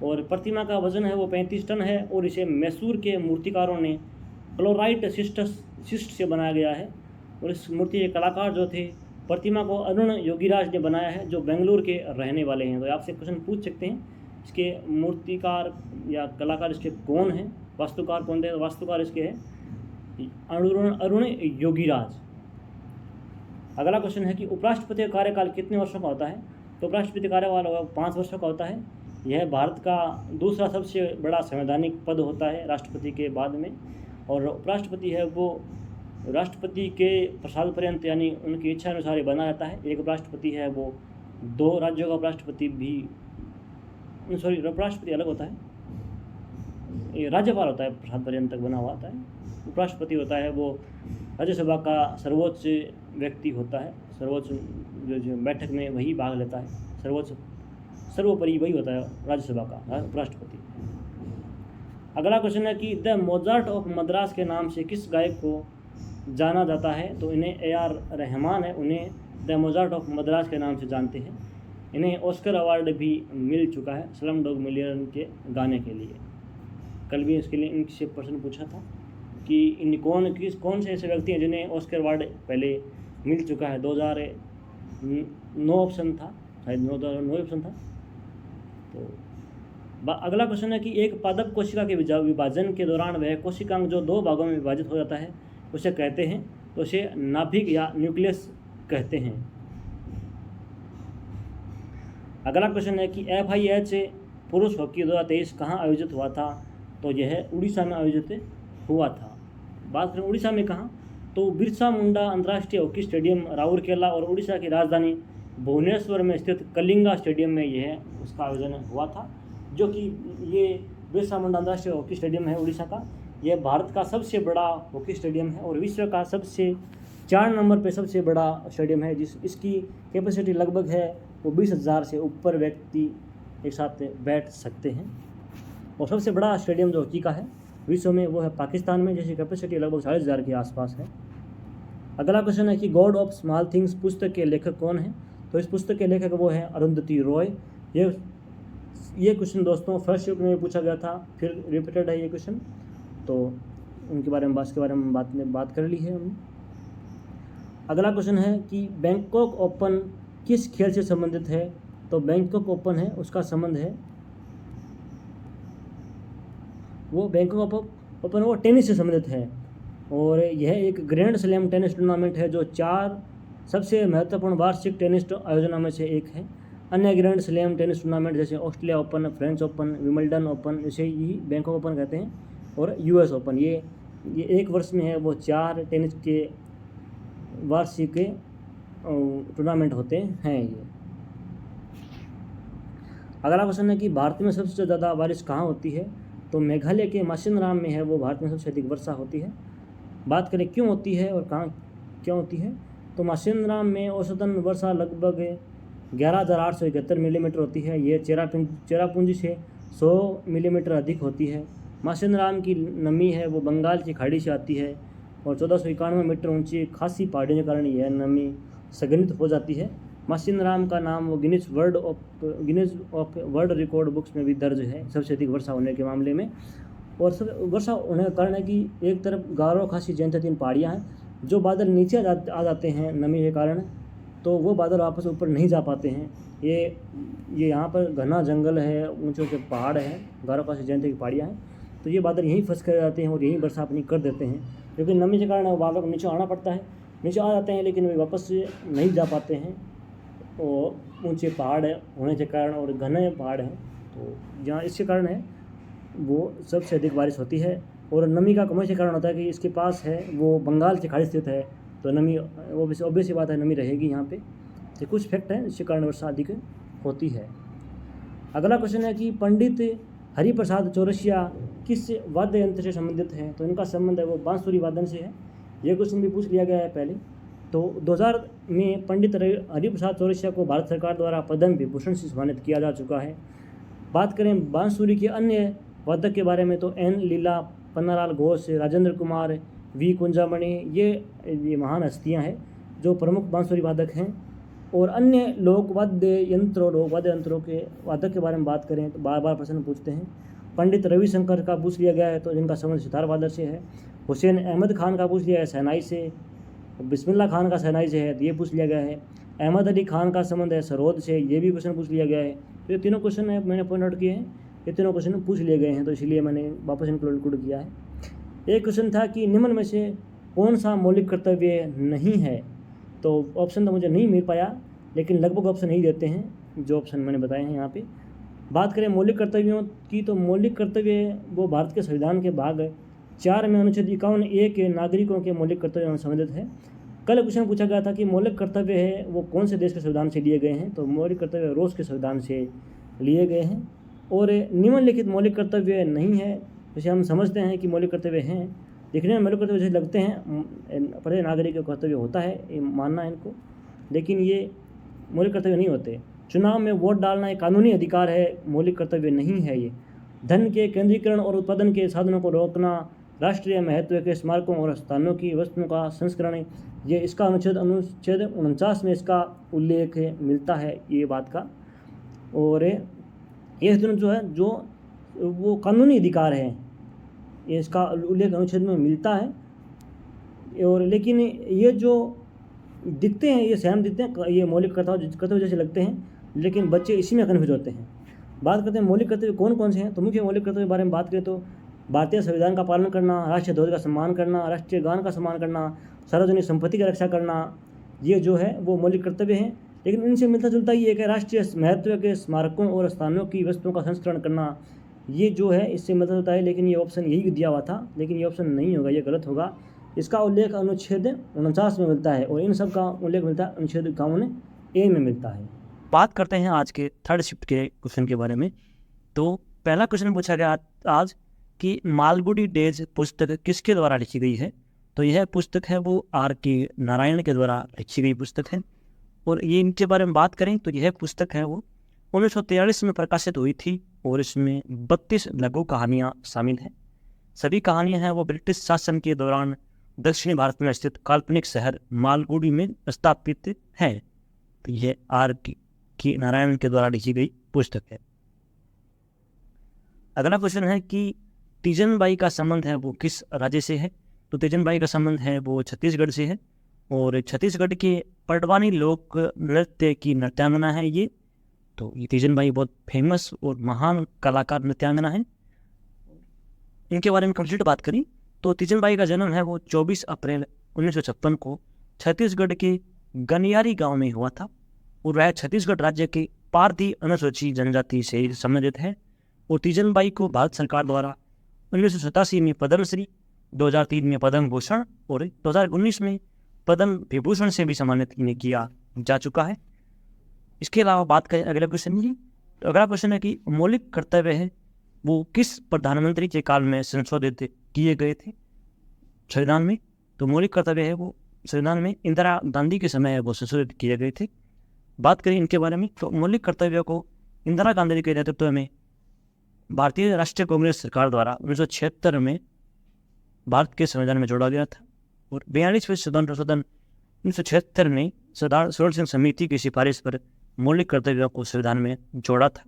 और प्रतिमा का वजन है वो 35 टन है और इसे मैसूर के मूर्तिकारों ने क्लोराइट शिस्ट से बनाया गया है। और इस मूर्ति के कलाकार जो थे प्रतिमा को अरुण योगीराज ने बनाया है जो बेंगलुरु के रहने वाले हैं। तो आपसे क्वेश्चन पूछ सकते हैं इसके मूर्तिकार या कलाकार इसके कौन हैं, वास्तुकार कौन थे? तो वास्तुकार इसके हैं अरुण योगीराज। अगला क्वेश्चन है कि उपराष्ट्रपति का कार्यकाल कितने वर्षों का होता है? तो उपराष्ट्रपति कार्यकाल 5 वर्षों का होता है। यह भारत का दूसरा सबसे बड़ा संवैधानिक पद होता है राष्ट्रपति के बाद में। और उपराष्ट्रपति है वो राष्ट्रपति के प्रसाद पर्यंत यानी उनकी इच्छा अनुसार ही बना रहता है। एक उपराष्ट्रपति है वो 2 राज्यों का उपराष्ट्रपति भी उपराष्ट्रपति अलग होता है, ये राज्यपाल होता है, प्रसाद पर्यंत तक बना हुआ होता है। उपराष्ट्रपति होता है वो राज्यसभा का सर्वोच्च व्यक्ति होता है, सर्वोच्च जो बैठक में वही भाग लेता है, सर्वोपरि वही होता है राज्यसभा का उपराष्ट्रपति। अगला क्वेश्चन है कि द मोजार्ट ऑफ मद्रास के नाम से किस गायक को जाना जाता है? तो इन्हें AR रहमान है, उन्हें द मोजार्ट ऑफ मद्रास के नाम से जानते हैं। इन्हें ऑस्कर अवार्ड भी मिल चुका है स्लम डॉग मिलियनेयर के गाने के लिए। कल भी इसके लिए इनसे प्रश्न पूछा था कि इन कौन से ऐसे व्यक्ति हैं जिन्हें ऑस्कर अवार्ड पहले मिल चुका है। 2009 ऑप्शन था, शायद 2009 ऑप्शन था। तो अगला क्वेश्चन है कि एक पादप कोशिका के विभाजन के दौरान वह कोशिकांग जो 2 भागों में विभाजित हो जाता है उसे कहते हैं, तो उसे नाभिक या न्यूक्लियस कहते हैं। अगला क्वेश्चन है कि FIH पुरुष हॉकी 2023 कहाँ आयोजित हुआ था? तो यह उड़ीसा में आयोजित हुआ था। बात करें उड़ीसा में कहाँ, तो बिरसा मुंडा अंतर्राष्ट्रीय हॉकी स्टेडियम राउरकेला और उड़ीसा की राजधानी भुवनेश्वर में स्थित कलिंगा स्टेडियम में यह उसका आयोजन हुआ था। जो कि ये बिरसा मुंडा अंतर्राष्ट्रीय हॉकी स्टेडियम है उड़ीसा का, यह भारत का सबसे बड़ा हॉकी स्टेडियम है और विश्व का सबसे 4 नंबर पे सबसे बड़ा स्टेडियम है। इसकी कैपेसिटी लगभग है वो 20,000 से ऊपर व्यक्ति एक साथ बैठ सकते हैं। और सबसे बड़ा स्टेडियम जो हॉकी का है विश्व में वो है पाकिस्तान में, जिसकी कैपेसिटी लगभग 40,000 के आसपास है। अगला क्वेश्चन है कि गॉड ऑफ स्मॉल थिंग्स पुस्तक के लेखक कौन है? तो इस पुस्तक के लेखक वो है अरुंधति रॉय। ये क्वेश्चन दोस्तों फर्स्ट शिफ्ट में पूछा गया था, फिर रिपीटेड है ये क्वेश्चन, तो उनके बारे में बात कर ली है हमने। अगला क्वेश्चन है कि बैंकॉक ओपन किस खेल से संबंधित है? तो बैंकॉक ओपन है उसका संबंध है वो बैंकॉक ओपन वो टेनिस से संबंधित है। और यह एक ग्रैंड स्लैम टेनिस टूर्नामेंट है जो 4 सबसे महत्वपूर्ण वार्षिक टेनिस आयोजनों में से एक है। अन्य ग्रैंड स्लैम टेनिस टूर्नामेंट जैसे Australia open, French open, Wimbledon open, इसे ही बैंकॉक ओपन कहते हैं, और US ओपन, ये एक वर्ष में है वो 4 टेनिस के वार्षिक टूर्नामेंट होते हैं ये। अगला क्वेश्चन है कि भारत में सबसे ज़्यादा बारिश कहाँ होती है? तो मेघालय के माशिनराम में है वो भारत में सबसे अधिक वर्षा होती है। बात करें क्यों होती है और कहाँ क्यों होती है, तो माशिनराम में औसतन वर्षा लगभग 11,871 मिलीमीटर होती है। ये चेरापूंजी से 100 मिलीमीटर अधिक होती है। माशिनराम की नमी है वो बंगाल की खाड़ी से आती है और 1491 मीटर ऊंची खासी पहाड़ियों के कारण यह नमी संघनित हो जाती है। माशिनराम का नाम वो Guinness of world record books में भी दर्ज है सबसे अधिक वर्षा होने के मामले में। और सब वर्षा होने का कारण है कि एक तरफ गारो, खासी, जैंतिया 3 पहाड़ियाँ हैं, जो बादल नीचे आ जाते हैं नमी के कारण, तो वो बादल वापस ऊपर नहीं जा पाते हैं। ये यहाँ पर घना जंगल है, ऊंचे ऊंचे पहाड़ हैं, गारो, खासी, जैंतिया की पहाड़ियाँ हैं, तो ये बादल यहीं फंस कर जाते हैं और यहीं वर्षा अपनी कर देते हैं। क्योंकि नमी के कारण बादल को नीचे आना पड़ता है, नीचे आ जाते हैं लेकिन वे वापस नहीं जा पाते हैं। और ऊंचे पहाड़ होने के कारण और घने पहाड़ हैं, तो जहाँ इसके कारण है वो सबसे अधिक बारिश होती है। और नमी का कम के कारण होता है कि इसके पास है वो बंगाल की खाड़ी स्थित है, तो नमी ऑब्वियस सी बात है, नमी रहेगी यहाँ पे। तो कुछ फैक्ट हैं जिसके कारण वर्षा अधिक होती है। अगला क्वेश्चन है कि पंडित हरिप्रसाद चौरसिया किस वाद्य यंत्र से संबंधित है, तो इनका संबंध है वो बांसुरी वादन से है। ये क्वेश्चन भी पूछ लिया गया है पहले। तो 2000 में पंडित हरिप्रसाद चौरसिया को भारत सरकार द्वारा पद्म विभूषण से सम्मानित किया जा चुका है। बात करें बांसुरी के अन्य वादक के बारे में, तो एन लीला, पन्नालाल घोष, राजेंद्र कुमार, वी कुंजामणि, ये महान हस्तियां हैं जो प्रमुख बांसुरी वादक हैं। और अन्य लोकवाद्य यंत्रों के वादक के बारे में बात करें तो बार बार प्रश्न पूछते हैं। पंडित रविशंकर का पूछ लिया गया है, तो जिनका संबंध सितार वादक से है। हुसैन अहमद खान का पूछ लिया है शहनाई से। बिस्मिल्लाह खान का शहनाई से है, तो ये पूछ लिया गया है। अहमद अली खान का संबंध है सरोद से, ये भी क्वेश्चन पूछ लिया गया है। तो ये तीनों क्वेश्चन है मैंने पॉइंट आउट किए हैं, ये तीनों क्वेश्चन पूछ लिए गए हैं, तो इसलिए मैंने वापस इनको इंक्लूड किया है। एक क्वेश्चन था कि निम्न में से कौन सा मौलिक कर्तव्य नहीं है, तो ऑप्शन तो मुझे नहीं मिल पाया, लेकिन लगभग ऑप्शन ही देते हैं जो ऑप्शन मैंने बताए हैं यहाँ पे। बात करें मौलिक कर्तव्यों की, तो मौलिक कर्तव्य वो भारत के संविधान के भाग 4 में अनुच्छेद 51A के नागरिकों के मौलिक कर्तव्यों में संबंधित है। कल क्वेश्चन पूछा गया था कि मौलिक कर्तव्य है वो कौन से देश के संविधान से लिए गए हैं, तो मौलिक कर्तव्य रूस के संविधान से लिए गए हैं। और निम्नलिखित मौलिक कर्तव्य नहीं है, जैसे हम समझते हैं कि मौलिक कर्तव्य हैं, दिखने में मौलिक कर्तव्य जैसे लगते हैं, प्रत्येक नागरिक का कर्तव्य होता है, ये मानना है इनको, लेकिन ये मौलिक कर्तव्य नहीं होते। चुनाव में वोट डालना एक कानूनी अधिकार है, मौलिक कर्तव्य नहीं है ये। धन के केंद्रीकरण और उत्पादन के साधनों को रोकना, राष्ट्रीय महत्व के स्मारकों और स्थानों की वस्तुओं का संस्करण, ये इसका अनुच्छेद 49 में इसका उल्लेख मिलता है ये बात का। और ये जो है जो वो कानूनी अधिकार है, ये इसका उल्लेख अनुच्छेद में मिलता है। और लेकिन ये जो दिखते हैं, ये सेम दिखते हैं, ये मौलिक कर्तव्य जैसे लगते हैं, लेकिन बच्चे इसी में कन्फ्यूज होते हैं। बात करते हैं मौलिक कर्तव्य कौन कौन से हैं, तो मुख्य मौलिक कर्तव्य के बारे में बात करें तो भारतीय संविधान का पालन करना, राष्ट्रीय ध्वज का सम्मान करना, राष्ट्रीय गान का सम्मान करना, सार्वजनिक संपत्ति की रक्षा करना, ये जो है वो मौलिक कर्तव्य हैं। लेकिन इनसे मिलता जुलता ये है राष्ट्रीय महत्व के स्मारकों और स्थानों की वस्तुओं का संस्करण करना, ये जो है इससे मिलता जुलता है, लेकिन ये ऑप्शन यही दिया हुआ था, लेकिन ये ऑप्शन नहीं होगा, ये गलत होगा। इसका उल्लेख अनुच्छेद 49 में मिलता है और इन सब का उल्लेख मिलता है अनुच्छेद 51A में मिलता है। बात करते हैं आज के थर्ड शिफ्ट के क्वेश्चन के बारे में। तो पहला क्वेश्चन पूछा गया आज कि मालगुडी डेज पुस्तक किसके द्वारा लिखी गई है, तो यह पुस्तक है वो R.K. नारायण के द्वारा लिखी गई पुस्तक है। और ये इनके बारे में बात करें तो यह पुस्तक है वो 1943 में प्रकाशित हुई थी और इसमें 32 लघु कहानियाँ शामिल हैं। सभी कहानियाँ हैं वो ब्रिटिश शासन के दौरान दक्षिणी भारत में स्थित काल्पनिक शहर मालगुडी में स्थापित है। तो यह R.K. नारायण के द्वारा लिखी गई पुस्तक है। अगला क्वेश्चन है कि तीजन बाई का संबंध है वो किस राज्य से है, तो तीजन बाई का संबंध है वो छत्तीसगढ़ से है। और छत्तीसगढ़ के पटवानी लोक नृत्य की नृत्यांगना है ये। तो ये तीजन बाई बहुत फेमस और महान कलाकार नृत्यांगना है। इनके बारे में कंप्लीट बात करें तो तीजन बाई का जन्म है वो 24 अप्रैल 1956 को छत्तीसगढ़ के गनियारी गांव में हुआ था और वह छत्तीसगढ़ राज्य के पारधी अनुसूचित जनजाति से संबंधित है। और तीजन बाई को भारत सरकार द्वारा 1987 में पद्मश्री, 2003 में पद्म भूषण और 2019 में पद्म विभूषण से भी सम्मानित किया जा चुका है। इसके अलावा बात करें अगले क्वेश्चन की, तो अगला क्वेश्चन है कि मौलिक कर्तव्य है वो किस प्रधानमंत्री के काल में संशोधित किए गए थे संविधान में? तो मौलिक कर्तव्य है वो संविधान में इंदिरा गांधी के समय वो संशोधित किए गए थे। बात करें इनके बारे में तो मौलिक कर्तव्य को इंदिरा गांधी के नेतृत्व में भारतीय राष्ट्रीय कांग्रेस सरकार द्वारा 1976 में भारत के संविधान में जोड़ा गया था और 42वें संशोधन 1976 ने सरदार सरोवर सिंह समिति की सिफारिश पर मौलिक कर्तव्यों को संविधान में जोड़ा था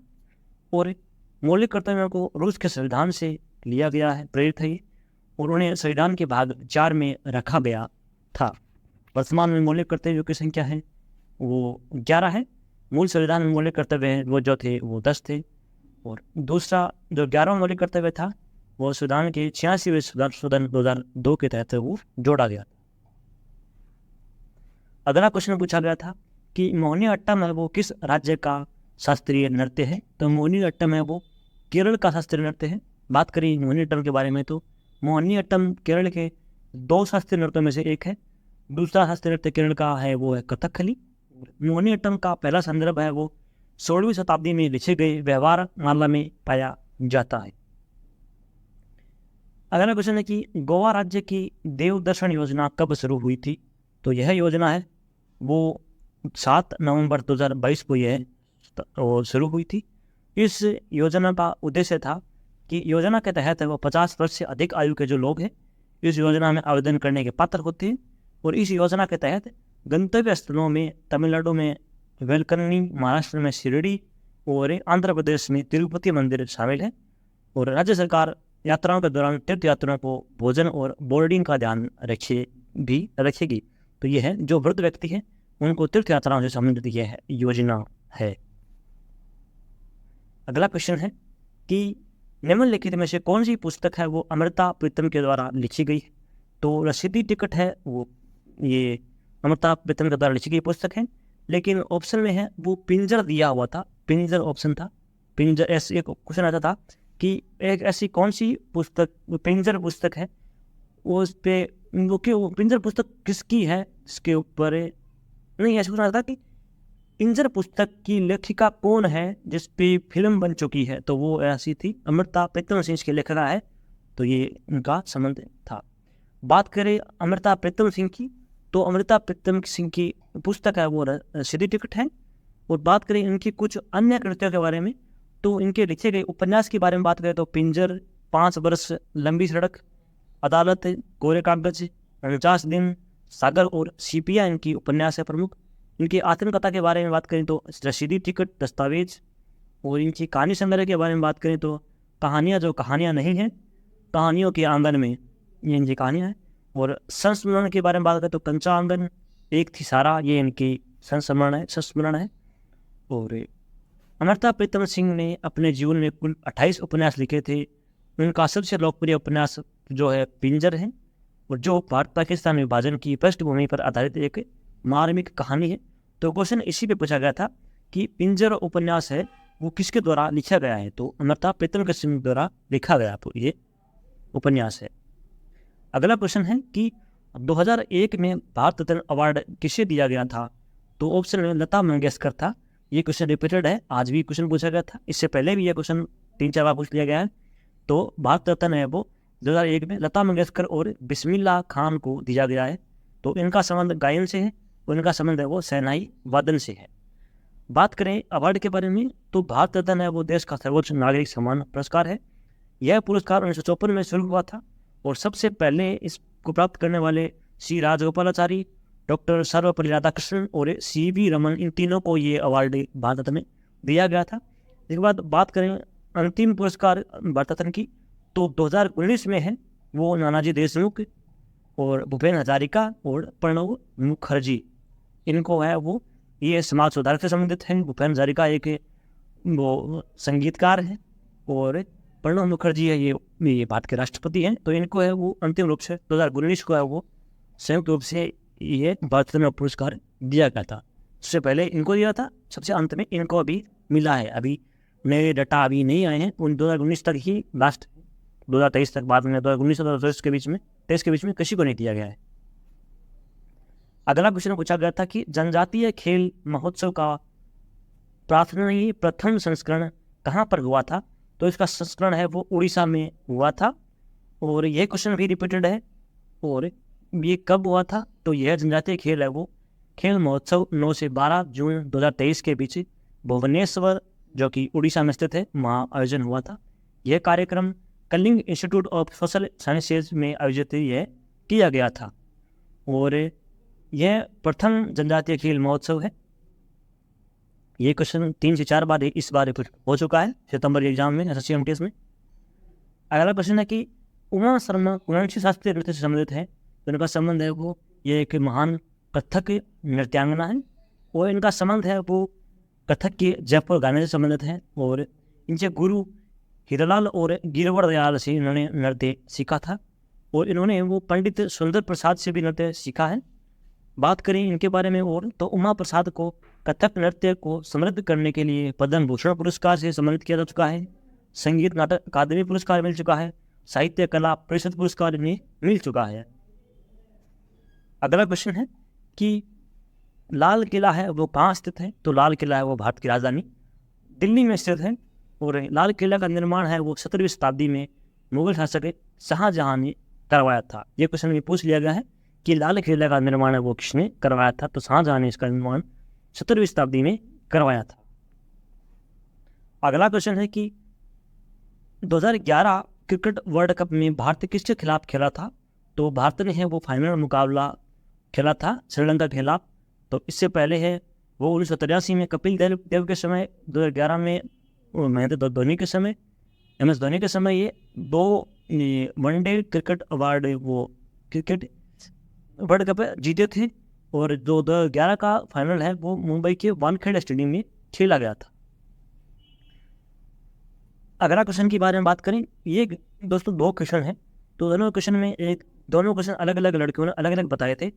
और मौलिक कर्तव्यों को रूस के संविधान से लिया गया है, प्रेरित है ये, और उन्हें संविधान के भाग 4 में रखा गया था। वर्तमान में मौलिक कर्तव्यों की संख्या है वो 11 है। मूल संविधान में मौलिक कर्तव्य है वो जो थे वो 10 थे और दूसरा जो 11वां मौलिक कर्तव्य था वो संविधान के 86वें संशोधन 2002 के तहत वो जोड़ा गया। अगला क्वेश्चन पूछा गया था कि मोहिनीअट्टम है वो किस राज्य का शास्त्रीय नृत्य है? तो मोहिनीअट्टम है वो केरल का शास्त्रीय नृत्य है। बात करें मोहिनीअट्टम के बारे में तो मोहिनीअट्टम केरल के 2 शास्त्रीय नृत्यों में से एक है। दूसरा शास्त्रीय नृत्य केरल का है वो है कथकली। मोहिनीअट्टम का पहला संदर्भ है वो 16वीं शताब्दी में लिखे गए व्यवहार माला में पाया जाता है। अगला क्वेश्चन है कि गोवा राज्य की देव दर्शन योजना कब शुरू हुई थी? तो यह योजना है वो 7 नवंबर 2022 को यह शुरू हुई थी। इस योजना का उद्देश्य था कि योजना के तहत वो 50 वर्ष से अधिक आयु के जो लोग हैं इस योजना में आवेदन करने के पात्र होते हैं और इस योजना के तहत गंतव्य स्थलों में तमिलनाडु में वेलकन्नी, महाराष्ट्र में शिरडी और आंध्र प्रदेश में तिरुपति मंदिर शामिल है और राज्य सरकार यात्राओं के दौरान तीर्थ यात्रियों को भोजन और बोर्डिंग का ध्यान रखेगी। तो यह है जो वृद्ध व्यक्ति हैं उनको तीर्थ यात्राओं से संबंधित यह योजना है। अगला क्वेश्चन है कि निम्नलिखित में से कौन सी पुस्तक है वो अमृता प्रीतम के द्वारा लिखी गई है? तो रसीदी टिकट है वो ये अमृता प्रीतम के द्वारा लिखी गई पुस्तक है, लेकिन ऑप्शन में है वो पिंजर दिया हुआ था, पिंजर ऑप्शन था। पिंजर ऐसे एक क्वेश्चन आता था कि एक ऐसी कौन सी पुस्तक पिंजर पुस्तक है उस पे वो पिंजर पुस्तक किसकी है इसके ऊपर नहीं, ऐसा क्वेश्चन आता था कि पिंजर पुस्तक की लेखिका कौन है जिस पे फिल्म बन चुकी है? तो वो ऐसी थी अमृता प्रीतम सिंह की लेखिका है, तो ये उनका संबंध था। बात करें अमृता प्रीतम सिंह की तो अमृता प्रीतम सिंह की पुस्तक है वो रसीदी टिकट है। और बात करें इनकी कुछ अन्य कृतियों के बारे में तो इनके लिखे गए उपन्यास के बारे में बात करें तो पिंजर, 5 वर्ष, लंबी सड़क, अदालत, कोरे कागज, 49 दिन, सागर और सीपिया इनकी उपन्यास है प्रमुख। इनकी आत्मकथा के बारे में बात करें तो रसीदी टिकट, दस्तावेज, और इनकी कहानी संग्रह के बारे में बात करें तो कहानियाँ जो कहानियाँ नहीं हैं, कहानियों के आंगन में ये इनकी कहानियाँ हैं। और संस्मरण के बारे में बात करें तो कंचा आंगन, एक थी सारा, ये इनकी संस्मरण है। और अमृता प्रीतम सिंह ने अपने जीवन में कुल 28 उपन्यास लिखे थे। उनका सबसे लोकप्रिय उपन्यास जो है पिंजर है और जो भारत पाकिस्तान विभाजन की पृष्ठभूमि पर आधारित एक मार्मिक कहानी है। तो क्वेश्चन इसी पे पूछा गया था कि पिंजर उपन्यास है वो किसके द्वारा लिखा गया है? तो अमृता प्रीतम सिंह द्वारा लिखा गया ये उपन्यास है। अगला क्वेश्चन है कि 2001 में भारत रत्न अवार्ड किसे दिया गया था? तो ऑप्शन में लता मंगेशकर था। ये क्वेश्चन रिपीटेड है, आज भी क्वेश्चन पूछा गया था, इससे पहले भी यह क्वेश्चन 3-4 बार पूछ लिया गया है। तो भारत रत्न है वो 2001 में लता मंगेशकर और बिस्मिल्लाह खान को दिया गया है। तो इनका संबंध गायन से है और इनका संबंध है वो शहनाई वादन से है। बात करें अवार्ड के बारे में तो भारत रत्न है वो देश का सर्वोच्च नागरिक सम्मान पुरस्कार है। यह पुरस्कार 1954 में शुरू हुआ था और सबसे पहले इसको प्राप्त करने वाले श्री राजगोपालाचारी, डॉक्टर सर्वपल्ली राधाकृष्णन और CV रमन, इन तीनों को ये अवार्ड भारत रत्न में दिया गया था। इसके बाद बात करें अंतिम पुरस्कार भारत रत्न की तो 2019 में है वो नानाजी देशमुख और भूपेन हजारिका और प्रणब मुखर्जी, इनको है वो ये समाज सुधार से संबंधित हैं। भूपेन हजारिका एक वो संगीतकार हैं और प्रणब मुखर्जी है ये भारत के राष्ट्रपति हैं। तो इनको है वो अंतिम रूप से 2019 को है वो संयुक्त रूप से ये भारत रत्न पुरस्कार दिया गया था। उससे पहले इनको दिया था, सबसे अंत में इनको अभी मिला है। अभी नए डाटा अभी नहीं आए हैं, उन 2019 तक ही लास्ट 2023 तक, बाद में 2019 और 2023 के बीच में किसी को नहीं दिया गया है। अगला क्वेश्चन पूछा गया था कि जनजातीय खेल महोत्सव का प्रथम संस्करण कहाँ पर हुआ था? तो तो इसका संस्करण है वो उड़ीसा में हुआ था। और यह क्वेश्चन भी रिपीटेड है। और ये कब हुआ था, तो यह जनजातीय खेल है वो खेल महोत्सव 9 से 12 जून 2023 के बीच भुवनेश्वर, जो कि उड़ीसा में स्थित है, वहाँ आयोजन हुआ था। यह कार्यक्रम Kalinga institute of social sciences में आयोजित यह किया गया था। और यह प्रथम जनजातीय खेल महोत्सव है। ये क्वेश्चन 3 से 4 बार इस बार रिपीट हो चुका है सितंबर एग्जाम में, SSC MTS में। अगला क्वेश्चन है कि उमा शर्मा कौन सी शास्त्रीय नृत्य से संबंधित है, तो इनका संबंध है वो ये एक महान कथक नृत्यांगना है, और इनका संबंध है वो कथक के जयपुर गाने से संबंधित है। और इनसे गुरु हीरालाल और गिरवर दयाल से इन्होंने नृत्य सीखा था, और इन्होंने वो पंडित सुंदर प्रसाद से भी नृत्य सीखा है। बात करें इनके बारे में और, तो उमा प्रसाद को कथक नृत्य को समृद्ध करने के लिए पद्म भूषण पुरस्कार से सम्मानित किया जा चुका है, संगीत नाटक अकादमी पुरस्कार मिल चुका है, साहित्य कला परिषद पुरस्कार इन्हें मिल चुका है। अगला क्वेश्चन है कि लाल किला है वो कहाँ स्थित है, तो लाल किला है वो भारत की राजधानी दिल्ली में स्थित है। और लाल किला का निर्माण है वो 17वीं शताब्दी में मुगल शासक शाहजहां ने करवाया था। ये क्वेश्चन भी पूछ लिया गया है कि लाल किला का निर्माण है वो किसने करवाया था, तो शाहजहां ने इसका निर्माण 17वीं शताब्दी में करवाया था। अगला क्वेश्चन है कि 2011 क्रिकेट वर्ल्ड कप में भारत किसके खिलाफ खेला था, तो भारत ने है वो फाइनल मुकाबला खेला था श्रीलंका के खिलाफ। तो इससे पहले है वो 1983 में कपिल देव के समय, 2011 में महेंद्र धोनी के समय, MS धोनी के समय ये 2 वनडे क्रिकेट अवार्ड वो क्रिकेट वर्ल्ड कप जीते थे। और 2011 का फाइनल है वो मुंबई के वानखेड़े स्टेडियम में खेला गया था। अगला क्वेश्चन के बारे में बात करें, ये दोस्तों 2 क्वेश्चन है, तो दोनों क्वेश्चन में दोनों क्वेश्चन अलग अलग लड़कियों ने अलग अलग बताए थे।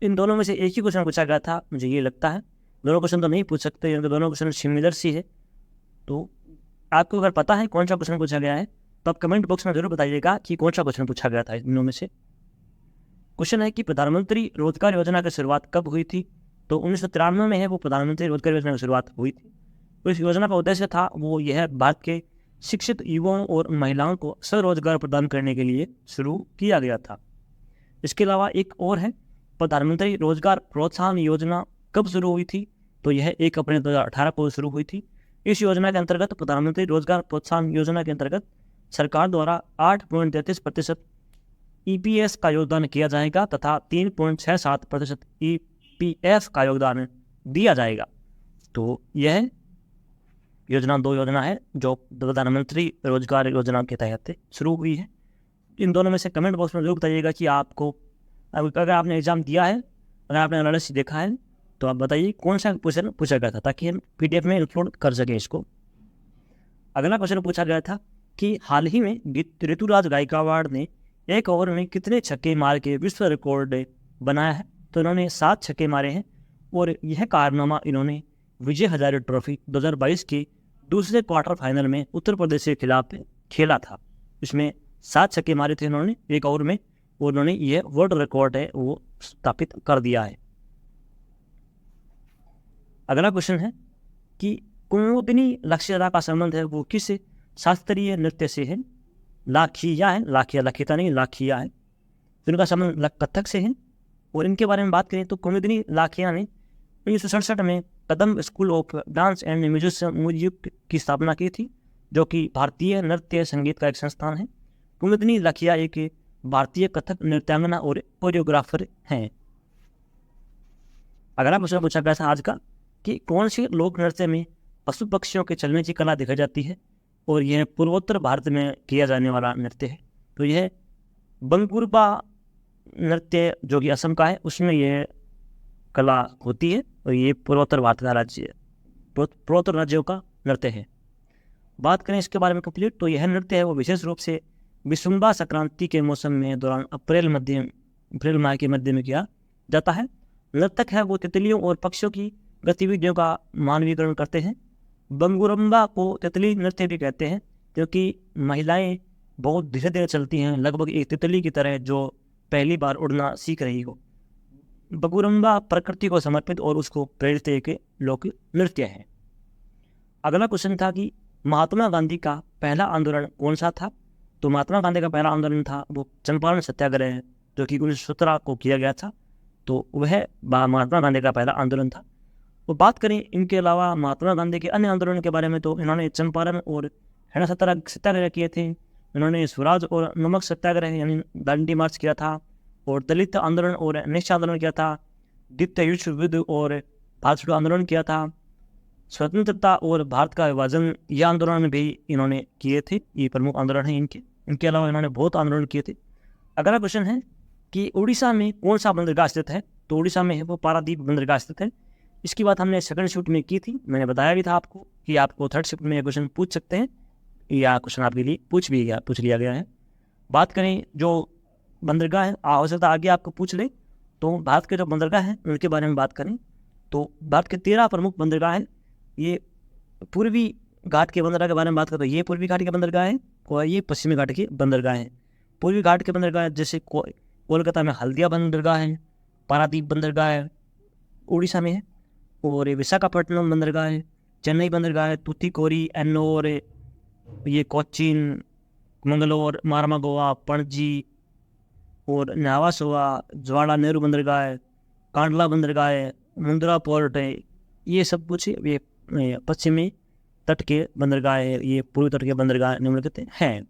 इन दोनों में से एक ही क्वेश्चन पूछा गया था, मुझे ये लगता है। दोनों क्वेश्चन तो नहीं पूछ सकते क्योंकि दोनों क्वेश्चन सिमिलर सी है। तो आपको अगर पता है कौन सा क्वेश्चन पूछा गया है तो आप कमेंट बॉक्स में जरूर बताइएगा कि कौन सा क्वेश्चन पूछा गया था इन दोनों में से। क्वेश्चन है कि प्रधानमंत्री रोजगार योजना की शुरुआत कब हुई थी, तो 1993 में है वो प्रधानमंत्री रोजगार योजना की शुरुआत हुई थी। तो इस योजना का उद्देश्य था वो यह भारत के शिक्षित युवाओं और महिलाओं को स्वरोजगार प्रदान करने के लिए शुरू किया गया था। इसके अलावा एक और है, प्रधानमंत्री रोजगार प्रोत्साहन योजना कब शुरू हुई थी, तो यह 1 अप्रैल 2018 को शुरू हुई थी। इस योजना के अंतर्गत प्रधानमंत्री रोजगार प्रोत्साहन योजना के अंतर्गत सरकार द्वारा 8.33% EPS का योगदान किया जाएगा तथा 3.67% EPF का योगदान दिया जाएगा। तो यह योजना 2 योजना है जो प्रधानमंत्री रोजगार योजना के तहत शुरू हुई है। इन दोनों में से कमेंट बॉक्स में जरूर बताइएगा कि आपको, अगर आपने एग्जाम दिया है, अगर आपने एनालिसिस देखा है, तो आप बताइए कौन सा क्वेश्चन पूछा गया था ताकि हम PDF में अपलोड कर सकें इसको। अगला क्वेश्चन पूछा गया था कि हाल ही में ऋतुराज गायकवाड़ ने 1 ओवर में कितने छक्के मार के विश्व रिकॉर्ड बनाया है, तो इन्होंने 7 छक्के मारे हैं। और यह कारनामा इन्होंने विजय हजारे ट्रॉफी 2022 के दूसरे क्वार्टर फाइनल में उत्तर प्रदेश के खिलाफ खेला था। इसमें 7 छक्के मारे थे इन्होंने 1 ओवर में, और उन्होंने यह वर्ल्ड रिकॉर्ड है वो स्थापित कर दिया है। अगला क्वेश्चन है कि कुमुदिनी लक्ष्यता का संबंध है वो किस शास्त्रीय नृत्य से है, लाखिया है, लाखिया नहीं लाखिया है, तो इनका संबंध कथक से है। और इनके बारे में बात करें तो कुमुदिनी लाखिया ने 1967 में Kadam school of dance and music की स्थापना की थी, जो कि भारतीय नृत्य संगीत का एक संस्थान है। कुमुदिनी लाखिया एक भारतीय कथक नृत्यांगना और कोरियोग्राफर हैं। अगला क्वेश्चन पूछा गया था आज का कि कौन से लोक नृत्य में पशु पक्षियों के चलने की कला दिखाई जाती है, और यह पूर्वोत्तर भारत में किया जाने वाला नृत्य है। तो यह बंगुरबा नृत्य जो कि असम का है उसमें यह कला होती है, और ये पूर्वोत्तर भारत का राज्य पूर्वोत्तर राज्यों का नृत्य है। बात करें इसके बारे में कंप्लीट, तो यह नृत्य है वो विशेष रूप से विशुंबा संक्रांति के मौसम में दौरान अप्रैल माह के मध्य में किया जाता है। नर्तक है वो तितलियों और पक्षियों की गतिविधियों का मानवीकरण करते हैं। बंगुरम्बा को तितली नृत्य भी कहते हैं क्योंकि महिलाएं बहुत धीरे धीरे चलती हैं, लगभग एक तितली की तरह जो पहली बार उड़ना सीख रही हो। बंगुरम्बा प्रकृति को समर्पित और उसको प्रेरित एक लोक नृत्य है। अगला क्वेश्चन था कि महात्मा गांधी का पहला आंदोलन कौन सा था? तो महात्मा गांधी का पहला आंदोलन था वो चंपारण सत्याग्रह, जो कि 1917 को किया गया था। तो वह महात्मा गांधी का पहला आंदोलन था। तो बात करें इनके अलावा महात्मा गांधी के अन्य आंदोलन के बारे में, तो इन्होंने चंपारण और हैना सत्याग्रह किए थे। इन्होंने स्वराज और नमक सत्याग्रह यानी दांडी मार्च किया था, और दलित आंदोलन और निश्चय आंदोलन किया था। द्वितीय विश्व युद्ध और भारत छोड़ो आंदोलन किया था। स्वतंत्रता और भारत का विभाजन ये आंदोलन भी इन्होंने किए थे। ये प्रमुख आंदोलन है इनके अलावा इन्होंने बहुत आंदोलन किए थे। अगला क्वेश्चन है कि उड़ीसा में कौन सा बंदरगाह स्थित है? तो उड़ीसा में है वो पारादीप बंदरगाह स्थित है। इसकी बात हमने सेकंड शिफ्ट में की थी। मैंने बताया भी था आपको कि आपको थर्ड शिफ्ट में क्वेश्चन पूछ सकते हैं, या क्वेश्चन आपके लिए पूछ लिया गया है। बात करें जो बंदरगाह है, हो सकता है आगे आपको पूछ ले, तो भारत के जो बंदरगाह हैं उनके बारे में बात करें तो भारत के 13 प्रमुख बंदरगाह हैं। ये पूर्वी घाट के बंदरगाह के बारे में बात करें तो ये पूर्वी घाट के बंदरगाह है, और ये पश्चिमी घाट के बंदरगाह हैं। पूर्वी घाट के बंदरगाह जैसे कोलकाता में हल्दिया बंदरगाह है, पारादीप बंदरगाह है उड़ीसा में है, और विशाखापट्टनम बंदरगाह है, चेन्नई बंदरगाह है, तूतीकोरी, एन्नोर, ये कोचीन, मंगलोर, मारमागोवा, पणजी और न्यावासोवा, जवाहरलाल नेहरू बंदरगाह है, कांडला बंदरगाह है, मुंद्रा पोर्ट है। ये सब कुछ ये पश्चिमी तट के बंदरगाह है, ये पूर्वी तट के बंदरगाह निम्नलिखित हैं।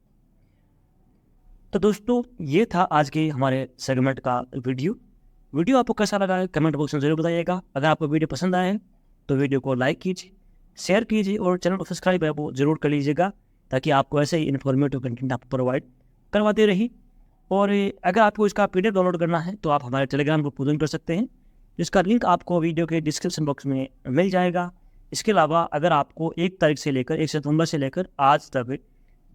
तो दोस्तों ये था आज के हमारे सेगमेंट का वीडियो आपको कैसा लगा है कमेंट बॉक्स में जरूर बताइएगा। अगर आपको वीडियो पसंद आए तो वीडियो को लाइक कीजिए, शेयर कीजिए, और चैनल को सब्सक्राइब है वो जरूर कर लीजिएगा, ताकि आपको ऐसे ही इन्फॉर्मेटिव कंटेंट आपको प्रोवाइड करवाते रही। और अगर आपको इसका PDF डाउनलोड करना है तो आप हमारे टेलीग्राम ग्रुप को ज्वाइन कर सकते हैं, जिसका लिंक आपको वीडियो के डिस्क्रिप्शन बॉक्स में मिल जाएगा। इसके अलावा अगर आपको 1 तारीख से लेकर 1 सितंबर से लेकर आज तक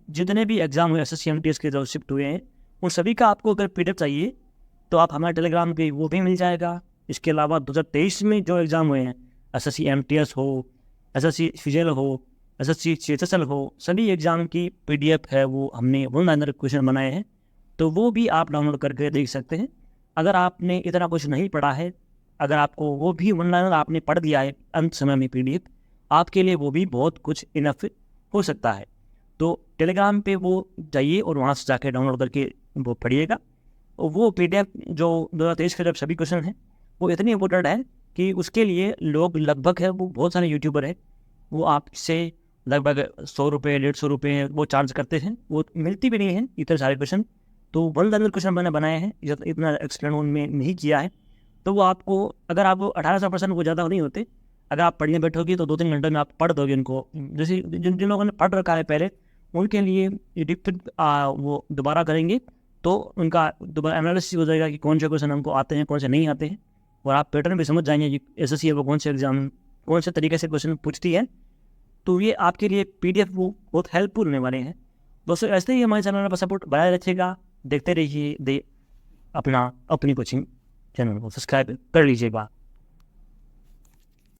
जितने भी एग्जाम हुए SSC MTS के जो शिफ्ट हुए हैं, उन सभी का आपको अगर PDF चाहिए तो आप हमारे टेलीग्राम पे वो भी मिल जाएगा। इसके अलावा 2023 में जो एग्ज़ाम हुए हैं, SSC MTS हो, SSC फिजिकल हो, SSC CHSL हो, सभी एग्ज़ाम की PDF है वो हमने ऑनलाइन क्वेश्चन बनाए हैं, तो वो भी आप डाउनलोड करके देख सकते हैं। अगर आपने इतना कुछ नहीं पढ़ा है, अगर आपको वो भी ऑनलाइन आपने पढ़ दिया है अंत समय में PDF, आपके लिए वो भी बहुत कुछ इनफ हो सकता है। तो टेलीग्राम पे वो जाइए और वहाँ से जाके डाउनलोड करके वो पढ़िएगा। वो PDF जो 2023 के जब सभी क्वेश्चन हैं वो इतनी इम्पोर्टेंट है कि उसके लिए लोग लगभग है वो बहुत सारे यूट्यूबर हैं, वो आपसे लगभग 100 रुपये 150 रुपये वो चार्ज करते हैं, वो मिलती भी नहीं है इतने सारे क्वेश्चन। तो वन लाइनर क्वेश्चन मैंने बनाए हैं, इतना एक्सप्लेन उनमें नहीं किया है। तो वो आपको अगर आप 1800% वो ज़्यादा नहीं होते, अगर आप पढ़ने बैठोगे तो 2-3 घंटे में आप पढ़ दोगे उनको। जैसे जिन लोगों ने पढ़ रखा है पहले, उनके लिए रिपीट वो दोबारा करेंगे तो उनका दोबारा एनालिसिस हो जाएगा कि कौन से क्वेश्चन हमको आते हैं कौन से नहीं आते हैं, और आप पैटर्न भी समझ जाएंगे कि SSC वो कौन से एग्जाम कौन से तरीके से क्वेश्चन पूछती है। तो ये आपके लिए PDF वो बहुत हेल्पफुल होने वाले हैं। दोस्तों ऐसे ही हमारे चैनल पर सपोर्ट बनाए रखिएगा, देखते रहिए अपनी कोचिंग चैनल को सब्सक्राइब कर लीजिएगा।